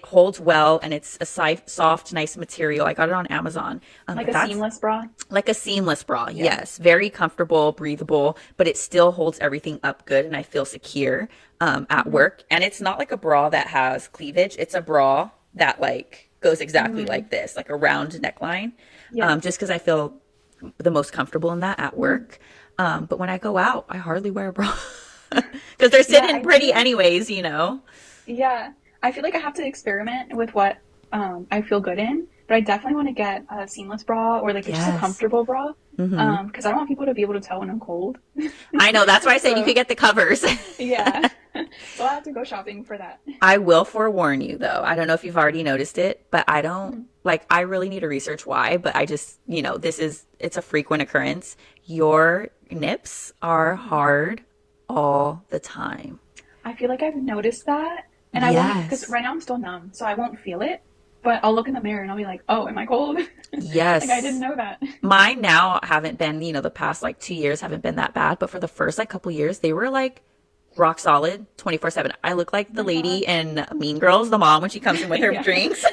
Speaker 1: holds well, and it's a soft, nice material. I got it on Amazon.
Speaker 2: Like a seamless bra?
Speaker 1: Like a seamless bra, yes. Very comfortable, breathable, but it still holds everything up good, and I feel secure at work. And it's not like a bra that has cleavage. It's a bra that like goes exactly like this, like a round neckline. Just because I feel the most comfortable in that at work. But when I go out, I hardly wear a bra because they're sitting pretty anyways, you know?
Speaker 2: Yeah. I feel like I have to experiment with what I feel good in, but I definitely want to get a seamless bra or like just a comfortable bra because I don't want people to be able to tell when I'm cold.
Speaker 1: I know. That's why I said you could get the covers.
Speaker 2: Yeah. So I'll have to go shopping for that.
Speaker 1: I will forewarn you, though. I don't know if you've already noticed it, but I don't like, I really need to research why, but I just, you know, it's a frequent occurrence. Your nips are hard all the time.
Speaker 2: I feel like I've noticed that. And I won't, because right now I'm still numb, so I won't feel it. But I'll look in the mirror and I'll be like, oh, am I cold?
Speaker 1: Yes.
Speaker 2: Like I didn't know that.
Speaker 1: Mine now haven't been, you know, the past like 2 years haven't been that bad. But for the first like couple years, they were like rock solid 24/7. I look like the lady in Mean Girls, the mom when she comes in with her drinks.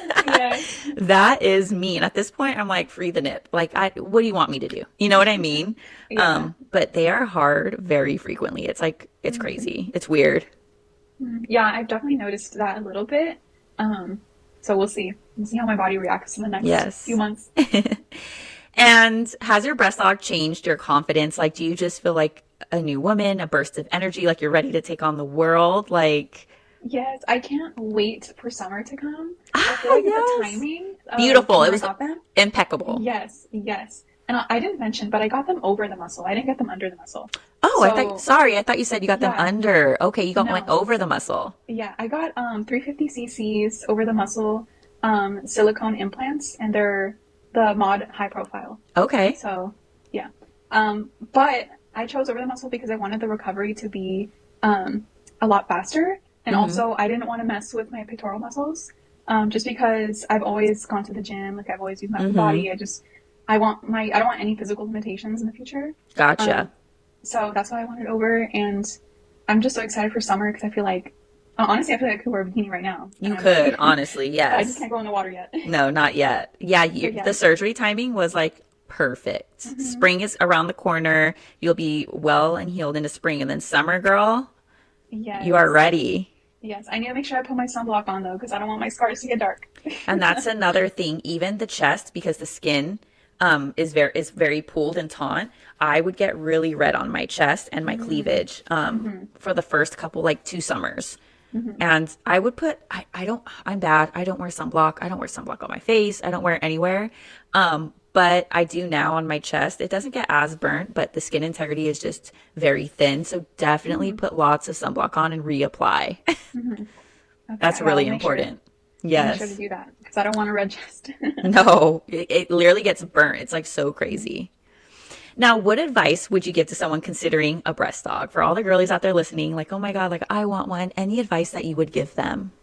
Speaker 1: That is me. And at this point, I'm like, free the nip. Like, what do you want me to do? You know what I mean? But they are hard very frequently. It's like, it's crazy. It's weird.
Speaker 2: Yeah, I've definitely noticed that a little bit. So we'll see. We'll see how my body reacts in the next few months.
Speaker 1: And has your breast aug changed your confidence? Like, do you just feel like a new woman, a burst of energy, like you're ready to take on the world? Like,
Speaker 2: yes, I can't wait for summer to come. I feel like the timing.
Speaker 1: Beautiful. It was impeccable.
Speaker 2: Yes. And I didn't mention, but I got them over the muscle. I didn't get them under the muscle.
Speaker 1: Oh, I thought you said you got them under. Okay, you got one over the muscle.
Speaker 2: Yeah, I got 350 cc's over the muscle silicone implants, and they're the mod high profile.
Speaker 1: Okay.
Speaker 2: So, yeah. But I chose over the muscle because I wanted the recovery to be a lot faster. And also, I didn't want to mess with my pectoral muscles just because I've always gone to the gym. Like, I've always used my upper body. I don't want any physical limitations in the future.
Speaker 1: Gotcha.
Speaker 2: So that's why I wanted over, and I'm just so excited for summer because I feel like, honestly, I feel like I could wear a bikini right now.
Speaker 1: You could, honestly, yes.
Speaker 2: I just can't go in the water yet.
Speaker 1: No, not yet. Yeah, the surgery timing was like perfect. Spring is around the corner. You'll be well and healed into spring, and then summer, girl, you are ready.
Speaker 2: Yes, I need to make sure I put my sunblock on, though, because I don't want my scars to get dark.
Speaker 1: And that's another thing, even the chest, because the skin is very pooled and taut. I would get really red on my chest and my cleavage for the first couple, like 2 summers. And I would put, I'm bad. I don't wear sunblock. I don't wear sunblock on my face. I don't wear it anywhere. But I do now on my chest. It doesn't get as burnt, but the skin integrity is just very thin. So definitely put lots of sunblock on and reapply. Okay, that's really important. Yes.
Speaker 2: Make sure to do that because I don't want a red chest.
Speaker 1: No, it literally gets burnt. It's like so crazy. Now, what advice would you give to someone considering a breast aug? For all the girlies out there listening, like, oh my God, like I want one. Any advice that you would give them?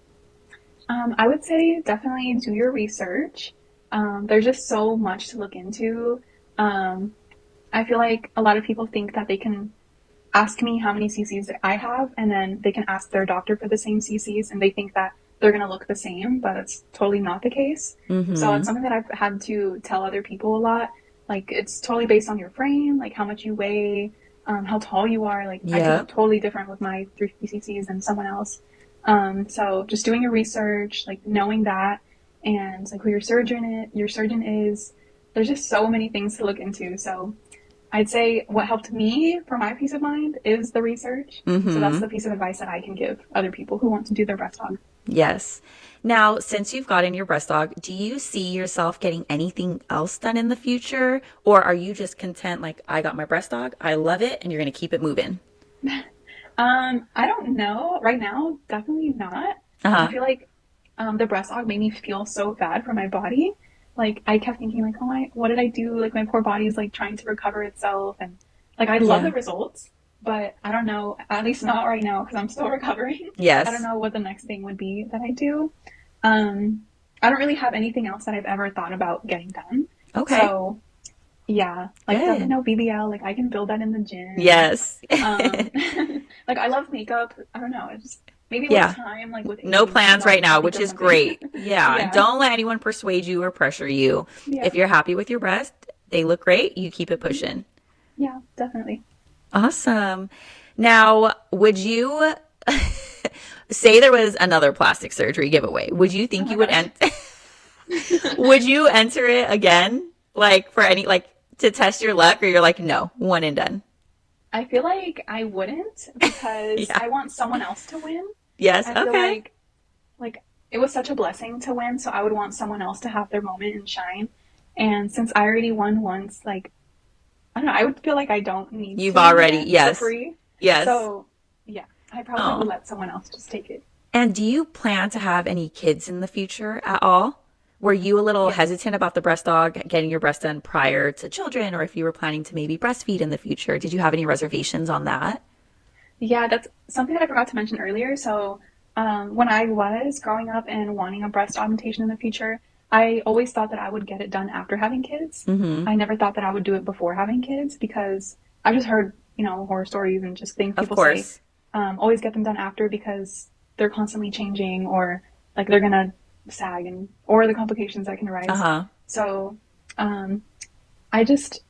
Speaker 2: I would say definitely do your research. There's just so much to look into. I feel like a lot of people think that they can ask me how many cc's I have, and then they can ask their doctor for the same cc's, and they think that they're going to look the same, but it's totally not the case. So it's something that I've had to tell other people a lot. Like, it's totally based on your frame, like how much you weigh, how tall you are. Like, I can look totally different with my 350 cc's than someone else. So just doing your research, like knowing that, and like who your surgeon is. There's just so many things to look into. So I'd say what helped me for my peace of mind is the research. So that's the piece of advice that I can give other people who want to do their breast aug.
Speaker 1: Yes. Now, since you've gotten your breast aug, do you see yourself getting anything else done in the future? Or are you just content, like, I got my breast aug, I love it, and you're going to keep it moving?
Speaker 2: I don't know. Right now, definitely not. I feel like the breast aug made me feel so bad for my body. Like, I kept thinking, like, what did I do? Like, my poor body's, like, trying to recover itself. And, like, I love the results. But I don't know, at least not right now, because I'm still recovering.
Speaker 1: Yes.
Speaker 2: I don't know what the next thing would be that I do. I don't really have anything else that I've ever thought about getting done.
Speaker 1: Okay.
Speaker 2: So, Yeah, like
Speaker 1: Good.
Speaker 2: no BBL, like I can build that in the gym.
Speaker 1: Yes.
Speaker 2: Um, like I love makeup. I don't know. It's just maybe with
Speaker 1: Yeah.
Speaker 2: time, like with
Speaker 1: No
Speaker 2: age, maybe
Speaker 1: plans right now,
Speaker 2: I'll be
Speaker 1: which is
Speaker 2: different.
Speaker 1: great. Yeah. And
Speaker 2: Yeah,
Speaker 1: don't let anyone persuade you or pressure you.
Speaker 2: yeah,
Speaker 1: If you're happy with your breast, they look great, you keep it
Speaker 2: mhm,
Speaker 1: pushing.
Speaker 2: yeah, definitely.
Speaker 1: Awesome. Now, would you say there was another plastic surgery giveaway? Would you
Speaker 2: Oh
Speaker 1: think
Speaker 2: my
Speaker 1: you would
Speaker 2: gosh.
Speaker 1: would you enter it again? Like for any like to test your luck or you're like, no, one and done.
Speaker 2: I feel like I wouldn't because
Speaker 1: Yeah.
Speaker 2: I want someone else to win.
Speaker 1: Yes.
Speaker 2: I feel
Speaker 1: Okay.
Speaker 2: like it was such a blessing to win, so I would want someone else to have their moment and shine. And since I already won once, like I don't know, I would feel like I don't need
Speaker 1: You've
Speaker 2: to win
Speaker 1: already,
Speaker 2: again for
Speaker 1: yes.
Speaker 2: free.
Speaker 1: Yes.
Speaker 2: So yeah, I probably would
Speaker 1: Oh.
Speaker 2: let someone else just take it.
Speaker 1: And do you plan to have any kids in the future at all? Were you a little
Speaker 2: Yes.
Speaker 1: hesitant about the breast dog getting your breast done prior to children, or if you were planning to maybe breastfeed in the future? Did you have any reservations on that?
Speaker 2: Yeah, that's something that I forgot to mention earlier. So, when I was growing up and wanting a breast augmentation in the future, I always thought that I would get it done after having kids.
Speaker 1: Mm-hmm.
Speaker 2: I never thought that I would do it before having kids because I've just heard, horror stories and just things
Speaker 1: Of
Speaker 2: people say.
Speaker 1: course.
Speaker 2: Always get them done after because they're constantly changing or like they're gonna sag and or the complications that can arise.
Speaker 1: Uh-huh.
Speaker 2: So, um, I just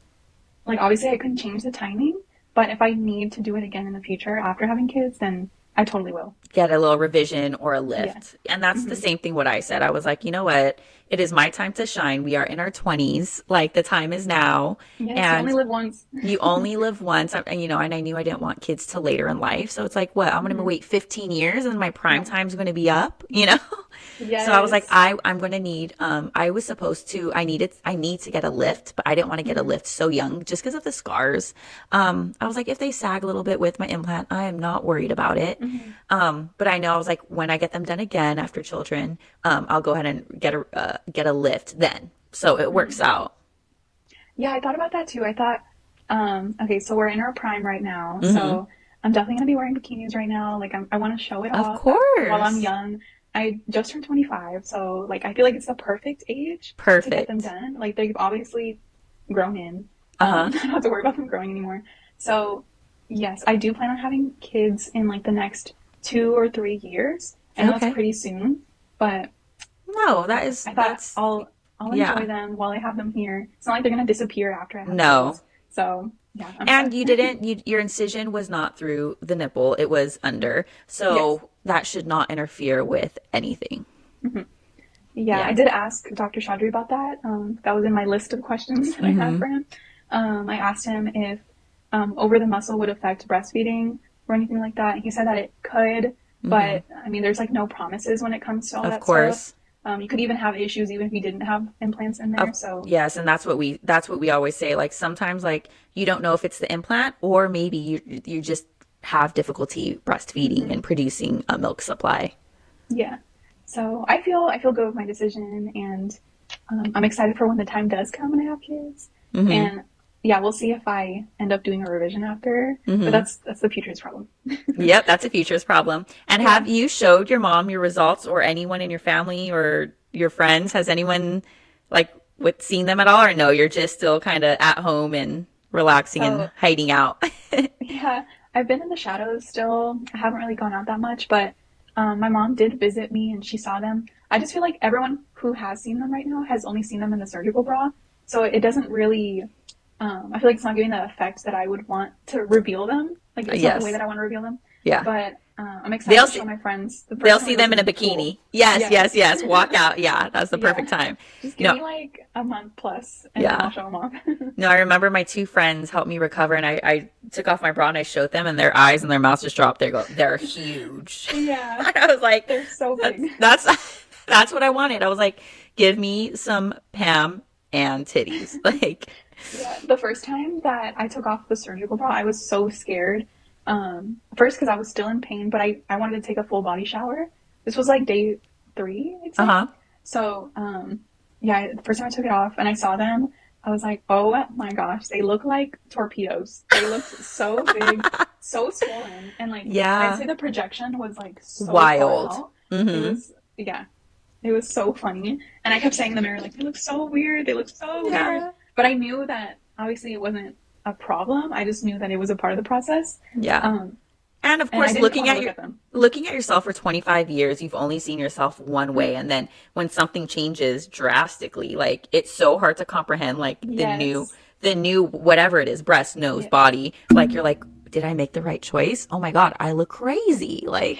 Speaker 2: like obviously I couldn't change the timing, but if I need to do it again in the future after having kids, then I totally will.
Speaker 1: Get a little revision or a
Speaker 2: Yeah.
Speaker 1: lift. And that's the
Speaker 2: Hmm.
Speaker 1: same thing what I said. I was like, you know what? It is my time to shine. We are in our 20s. Like the time is now.
Speaker 2: Yes, you only
Speaker 1: And
Speaker 2: live once.
Speaker 1: you only live once. And I knew I didn't want kids till later in life. So it's like, what? I'm going to
Speaker 2: Hmm.
Speaker 1: wait 15 years and my prime
Speaker 2: Yeah.
Speaker 1: time's going to be up? So I was like,
Speaker 2: Yes.
Speaker 1: I'm going to need, I was supposed to, I need to get a lift, but I didn't want to get a
Speaker 2: Hmm.
Speaker 1: lift so young just because of the scars. I was like, if they sag a little bit with my implant, I am not worried about it.
Speaker 2: Hmm.
Speaker 1: But I know I was like, when I get them done again after children, I'll go ahead and get a lift then. So it
Speaker 2: Hmm.
Speaker 1: works out.
Speaker 2: Yeah, I thought about that too. I thought, okay, so we're in our prime right now,
Speaker 1: Hmm.
Speaker 2: so I'm definitely gonna be wearing bikinis right now. Like I want to show it
Speaker 1: Of
Speaker 2: off while I'm
Speaker 1: course.
Speaker 2: young. I just turned 25, so like I feel like it's the perfect age to get them
Speaker 1: Perfect.
Speaker 2: done. Like they've obviously grown in.
Speaker 1: Uh-huh.
Speaker 2: I don't have to worry about them growing anymore. So yes, I do plan on having kids in like the next 2 or 3 years. I know it's
Speaker 1: Okay.
Speaker 2: pretty soon, but
Speaker 1: No,
Speaker 2: I thought
Speaker 1: that's,
Speaker 2: I'll enjoy
Speaker 1: yeah.
Speaker 2: them while I have them here. It's not like they're gonna disappear after I have
Speaker 1: No.
Speaker 2: kids. So yeah, I'm
Speaker 1: And
Speaker 2: excited.
Speaker 1: you didn't, your incision was not through the nipple, it was under.
Speaker 2: Yes.
Speaker 1: So that should not interfere with anything.
Speaker 2: Hmm. Yeah, I
Speaker 1: Yeah.
Speaker 2: did ask Dr. Chaudhry about that. That was in my list of questions that I had
Speaker 1: Hmm.
Speaker 2: for him. I asked him if over the muscle would affect breastfeeding or anything like that. He said that it could,
Speaker 1: Hmm.
Speaker 2: but I mean, there's like no promises when it comes to all
Speaker 1: Of
Speaker 2: that stuff.
Speaker 1: course.
Speaker 2: You could even have issues even if you didn't have implants in
Speaker 1: Of
Speaker 2: there. So,
Speaker 1: yes, and that's what we always say. Like sometimes like you don't know if it's the implant or maybe you just have difficulty breastfeeding
Speaker 2: mhm,
Speaker 1: and producing a milk supply.
Speaker 2: yeah. So I feel good with my decision, and I'm excited for when the time does come and I have kids.
Speaker 1: Hmm.
Speaker 2: And yeah, we'll see if I end up doing a revision after, but
Speaker 1: Hmm.
Speaker 2: that's the future's problem.
Speaker 1: Yep, that's a futures problem. And
Speaker 2: Yeah.
Speaker 1: have you showed your mom your results or anyone in your family or your friends? Has anyone like seen them at all or no, you're just still kind of at home and relaxing and
Speaker 2: So
Speaker 1: hiding out?
Speaker 2: yeah, I've been in the shadows still. I haven't really gone out that much, but my mom did visit me and she saw them. I just feel like everyone who has seen them right now has only seen them in the surgical bra, so it doesn't really. I feel like it's not giving the effect that I would want to reveal them. Like it's not the way
Speaker 1: Yes.
Speaker 2: that I want to reveal them.
Speaker 1: Yeah.
Speaker 2: But I'm excited
Speaker 1: They'll
Speaker 2: to show
Speaker 1: see
Speaker 2: my friends the
Speaker 1: they'll
Speaker 2: first time
Speaker 1: see
Speaker 2: we go
Speaker 1: them
Speaker 2: to
Speaker 1: in a
Speaker 2: the pool.
Speaker 1: bikini. Yes, yes,
Speaker 2: Yes.
Speaker 1: yes. Walk out. Yeah, that's the
Speaker 2: Yeah.
Speaker 1: perfect time.
Speaker 2: Just give
Speaker 1: No.
Speaker 2: me like a month plus, and then I'll
Speaker 1: Yeah.
Speaker 2: show them off.
Speaker 1: No, I remember my two friends helped me recover, and I took off my bra and I showed them, and their eyes and their mouths just dropped. They're huge.
Speaker 2: Yeah,
Speaker 1: I was like,
Speaker 2: they're so
Speaker 1: that's
Speaker 2: big.
Speaker 1: that's what I wanted. I was like, give me some Pam and titties. Like,
Speaker 2: Yeah, the first time that I took off the surgical bra, I was so scared. First because I was still in pain, but I wanted to take a full body shower. This was like day 3, I'd say.
Speaker 1: uh-huh.
Speaker 2: So, yeah, the first time I took it off and I saw them, I was like, oh my gosh, they look like torpedoes. They looked so big, so swollen, and like I'd
Speaker 1: Yeah.
Speaker 2: say the projection was like so far
Speaker 1: Wild.
Speaker 2: out. It
Speaker 1: Mm-hmm.
Speaker 2: was, yeah, it was so funny. And I kept saying in the mirror, like, they look so weird, they look so weird.
Speaker 1: Yeah.
Speaker 2: But I knew that obviously it wasn't a problem. I just knew that it was a part of the process.
Speaker 1: Yeah. And of
Speaker 2: And I
Speaker 1: course,
Speaker 2: didn't want to look at them.
Speaker 1: looking at yourself for 25 years, you've only seen yourself one way. And then when something changes drastically, like it's so hard to comprehend, like
Speaker 2: Yes.
Speaker 1: the new, whatever it is, breast, nose,
Speaker 2: Yeah.
Speaker 1: body, like you're like, did I make the right choice? Oh my God, I look crazy. Like,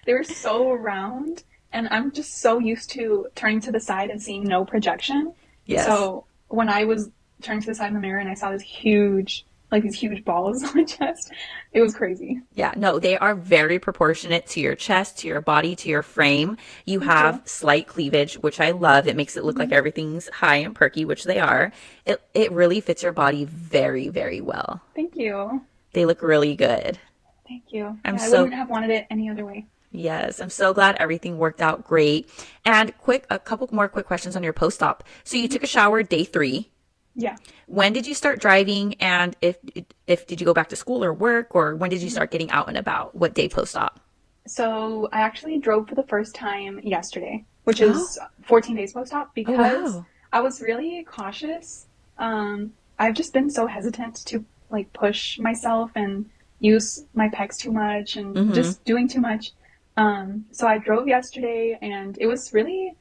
Speaker 2: They were so round, and I'm just so used to turning to the side and seeing no projection.
Speaker 1: yes.
Speaker 2: So when I was turning to the side in the mirror and I saw this huge, like these huge balls on my chest, it was crazy.
Speaker 1: Yeah, no, they are very proportionate to your chest, to your body, to your frame. You
Speaker 2: Thank
Speaker 1: have
Speaker 2: you.
Speaker 1: slight cleavage, which I love. It makes it look like
Speaker 2: Hmm.
Speaker 1: everything's high and perky, which they are. It really fits your body very, very well.
Speaker 2: Thank you.
Speaker 1: They look really good.
Speaker 2: Thank you.
Speaker 1: I'm
Speaker 2: Yeah, I
Speaker 1: so
Speaker 2: wouldn't have wanted it any other way.
Speaker 1: Yes, I'm so glad everything worked out great. And a couple more quick questions on your post-op. So you took a shower day 3.
Speaker 2: Yeah.
Speaker 1: When did you start driving? And if did you go back to school or work, or when did you start getting out and about? What day post-op?
Speaker 2: So I actually drove for the first time yesterday, which
Speaker 1: Oh,
Speaker 2: is 14 days post-op,
Speaker 1: oh
Speaker 2: because
Speaker 1: wow.
Speaker 2: I was really cautious. I've just been so hesitant to like push myself and use my pecs too much and
Speaker 1: Mm-hmm.
Speaker 2: just doing too much. So I drove yesterday and it was really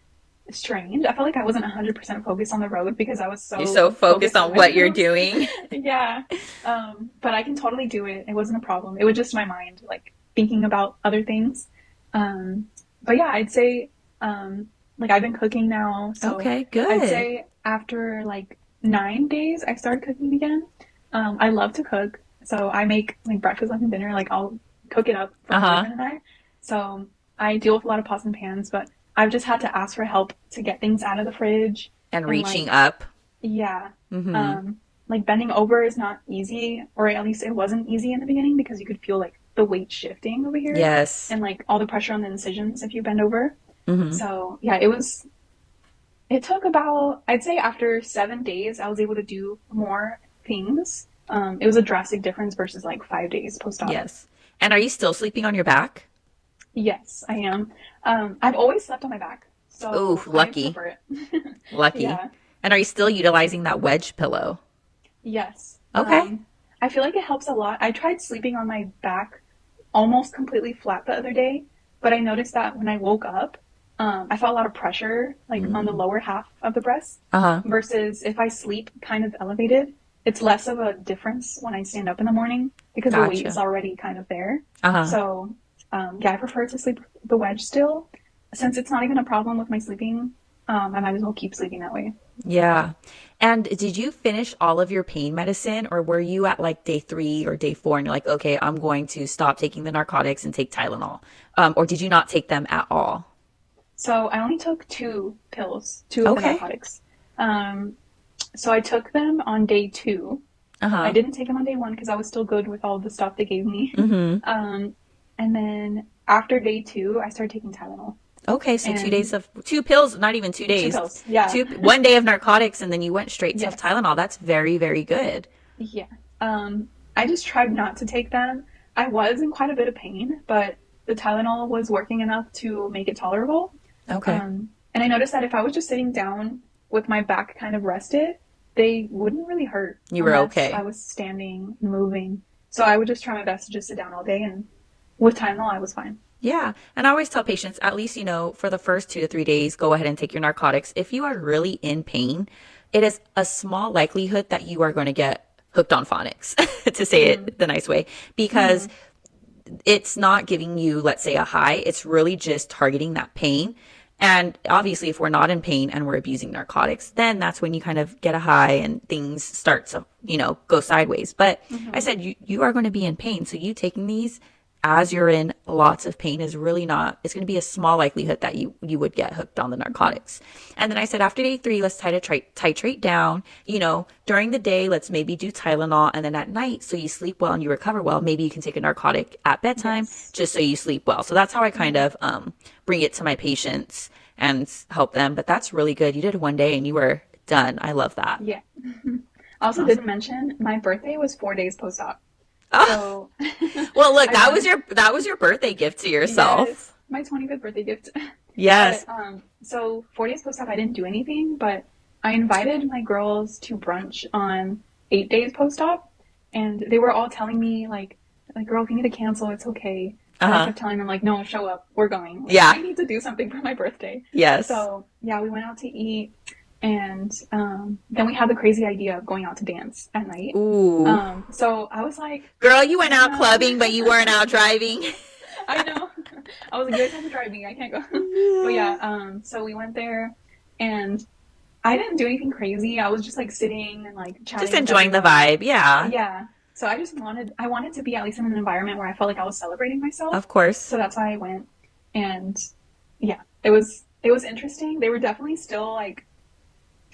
Speaker 2: strange. I felt like I wasn't 100% focused on the road because I was
Speaker 1: You're
Speaker 2: so
Speaker 1: so focused
Speaker 2: focused on
Speaker 1: on
Speaker 2: my
Speaker 1: what you're
Speaker 2: nose.
Speaker 1: doing.
Speaker 2: Yeah. But I can totally do it. It wasn't a problem. It was just my mind, like thinking about other things. Um, but yeah, I'd say, like I've been cooking now. So
Speaker 1: Okay,
Speaker 2: I'd
Speaker 1: good.
Speaker 2: say after like 9 days, I started cooking again. I love to cook. So I make like breakfast, lunch, and dinner. Like I'll cook it up for my
Speaker 1: Uh-huh.
Speaker 2: boyfriend and I. So I deal with a lot of pots and pans, but I've just had to ask for help to get things out of the fridge
Speaker 1: And
Speaker 2: and
Speaker 1: reaching
Speaker 2: like,
Speaker 1: up.
Speaker 2: yeah.
Speaker 1: Mm-hmm.
Speaker 2: Like bending over is not easy, or at least it wasn't easy in the beginning because you could feel like the weight shifting over here
Speaker 1: Yes.
Speaker 2: and like all the pressure on the incisions if you bend over.
Speaker 1: Mm-hmm.
Speaker 2: So yeah, it took about, I'd say after 7 days, I was able to do more things. It was a drastic difference versus like 5 days post-op.
Speaker 1: Yes. And are you still sleeping on your back?
Speaker 2: Yes, I am. I've always slept on my back,
Speaker 1: Ooh,
Speaker 2: so I
Speaker 1: lucky.
Speaker 2: prefer it.
Speaker 1: Lucky.
Speaker 2: Yeah.
Speaker 1: And are you still utilizing that wedge pillow?
Speaker 2: Yes.
Speaker 1: Okay.
Speaker 2: I feel like it helps a lot. I tried sleeping on my back almost completely flat the other day, but I noticed that when I woke up, I felt a lot of pressure like on the
Speaker 1: Mm.
Speaker 2: lower half of the breast
Speaker 1: Uh-huh.
Speaker 2: versus if I sleep kind of elevated, it's less of a difference when I stand up in the morning because the weight is
Speaker 1: Gotcha.
Speaker 2: already kind of there.
Speaker 1: Uh-huh.
Speaker 2: So, yeah, I prefer to sleep the wedge still. Since it's not even a problem with my sleeping, I might as well keep sleeping that way.
Speaker 1: Yeah. And did you finish all of your pain medicine, or were you at like day 3 or day 4 and you're like, okay, I'm going to stop taking the narcotics and take Tylenol? Or did you not take them at all?
Speaker 2: So I only took two pills, two of the
Speaker 1: Okay.
Speaker 2: narcotics. Um, so I took them on day 2. I
Speaker 1: Uh-huh.
Speaker 2: didn't take them on day 1 because I was still good with all the stuff they gave me.
Speaker 1: Mm-hmm.
Speaker 2: And then after day 2, I started taking Tylenol
Speaker 1: Okay, so
Speaker 2: and
Speaker 1: 2 pills, not even two
Speaker 2: two
Speaker 1: days.
Speaker 2: pills. Yeah.
Speaker 1: 1 day of narcotics and then you went straight to
Speaker 2: Yes.
Speaker 1: Tylenol. That's very, very good.
Speaker 2: Yeah. I just tried not to take them. I was in quite a bit of pain, but the Tylenol was working enough to make it tolerable.
Speaker 1: Okay.
Speaker 2: And I noticed that if I was just sitting down with my back kind of rested, they wouldn't really hurt
Speaker 1: You were
Speaker 2: unless I
Speaker 1: okay.
Speaker 2: was standing and moving. So I would just try my best to just sit down all day, and with Tylenol, I was fine.
Speaker 1: Yeah. And I always tell patients, at least, for the first 2 to 3 days, go ahead and take your narcotics. If you are really in pain, it is a small likelihood that you are going to get hooked on phonics, to say
Speaker 2: Mm-hmm.
Speaker 1: it the nice way, because
Speaker 2: Mm-hmm.
Speaker 1: it's not giving you, let's say, a high. It's really just targeting that pain. And obviously, if we're not in pain and we're abusing narcotics, then that's when you kind of get a high and things start to, go sideways. But I
Speaker 2: Mm-hmm.
Speaker 1: said, you are going to be in pain. So you taking these as you're in lots of pain is really not, it's going to be a small likelihood that you would get hooked on the
Speaker 2: Mm-hmm.
Speaker 1: narcotics. And then I said, after day 3, let's try to titrate down, during the day, let's maybe do Tylenol. And then at night, so you sleep well and you recover well, maybe you can take a narcotic at bedtime
Speaker 2: Yes.
Speaker 1: just so you sleep well. So that's how I kind
Speaker 2: Mm-hmm.
Speaker 1: of, bring it to my patients and help them. But that's really good. You did it 1 day and you were done. I love that.
Speaker 2: Yeah. I also
Speaker 1: Awesome.
Speaker 2: didn't mention my birthday was 4 days post-op.
Speaker 1: Oh,
Speaker 2: So
Speaker 1: well, look,
Speaker 2: I wanted,
Speaker 1: that was your birthday gift to
Speaker 2: yes,
Speaker 1: yourself.
Speaker 2: my 25th birthday gift.
Speaker 1: Yes.
Speaker 2: But so 4 days post-op, I didn't do anything, but I invited my girls to brunch on 8 days post-op, and they were all telling me like girl, if you need to cancel, it's okay. And I kept telling them like, no, show up, we're going. Like,
Speaker 1: Yeah.
Speaker 2: I need to do something for my birthday.
Speaker 1: Yes.
Speaker 2: So yeah, we went out to eat, and then we had the crazy idea of going out to dance at night.
Speaker 1: Ooh.
Speaker 2: So I was like,
Speaker 1: Girl, you went out clubbing, but you weren't out driving.
Speaker 2: I know. I was like, you guys have to drive me. I can't go. But yeah, so we went there, and I didn't do anything crazy. I was just like sitting and like chatting.
Speaker 1: Just enjoying the vibe. Yeah.
Speaker 2: Yeah. So I wanted to be at least in an environment where I felt like I was celebrating myself.
Speaker 1: Of course.
Speaker 2: So that's why I went. And yeah, it was interesting. They were definitely still like,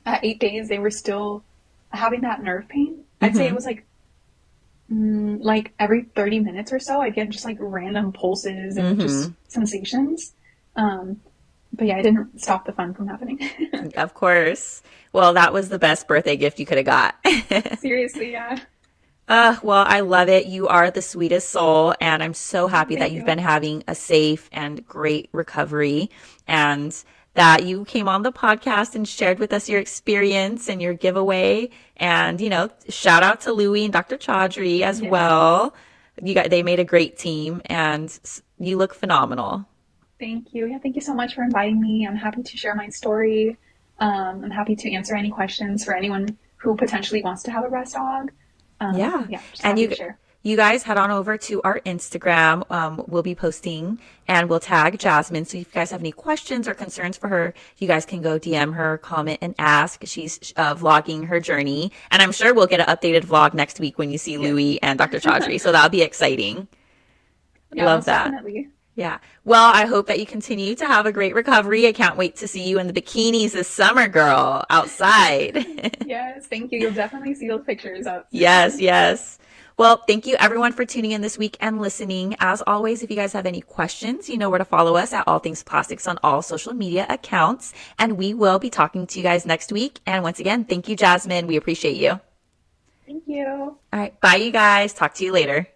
Speaker 2: at 8 days, they were still having that nerve pain. I'd say it was like every 30 minutes or so, I'd get just like random pulses and just sensations. But yeah, I didn't stop the fun from happening.
Speaker 1: Of course. Well, that was the best birthday gift you could have got.
Speaker 2: Seriously, yeah.
Speaker 1: Well, I love it. You are the sweetest soul, and I'm so happy that
Speaker 2: Thank
Speaker 1: you've
Speaker 2: you.
Speaker 1: been having a safe and great recovery, and that you came on the podcast and shared with us your experience and your giveaway. And, shout out to Louie and Dr. Chaudhry as well. They made a great team, and you look phenomenal.
Speaker 2: Thank you. Yeah, thank you so much for inviting me. I'm happy to share my story. I'm happy to answer any questions for anyone who potentially wants to have a breast aug.
Speaker 1: Yeah.
Speaker 2: Just
Speaker 1: And
Speaker 2: happy to share.
Speaker 1: you guys head on over to our Instagram. We'll be posting, and we'll tag Jasmine. So if you guys have any questions or concerns for her, you guys can go DM her, comment, and ask. She's vlogging her journey. And I'm sure we'll get an updated vlog next week when you see Louie and Dr. Chaudhry. So that'll be exciting.
Speaker 2: Yeah,
Speaker 1: Love
Speaker 2: most
Speaker 1: that.
Speaker 2: definitely.
Speaker 1: Yeah. Well, I hope that you continue to have a great recovery. I can't wait to see you in the bikinis this summer, girl, outside.
Speaker 2: Yes, thank you. You'll definitely see those pictures up.
Speaker 1: Yes, yes. Well, thank you everyone for tuning in this week and listening. As always, if you guys have any questions, you know where to follow us at All Things Plastics on all social media accounts. And we will be talking to you guys next week. And once again, thank you, Jasmine. We appreciate you.
Speaker 2: Thank you.
Speaker 1: All right. Bye, you guys. Talk to you later.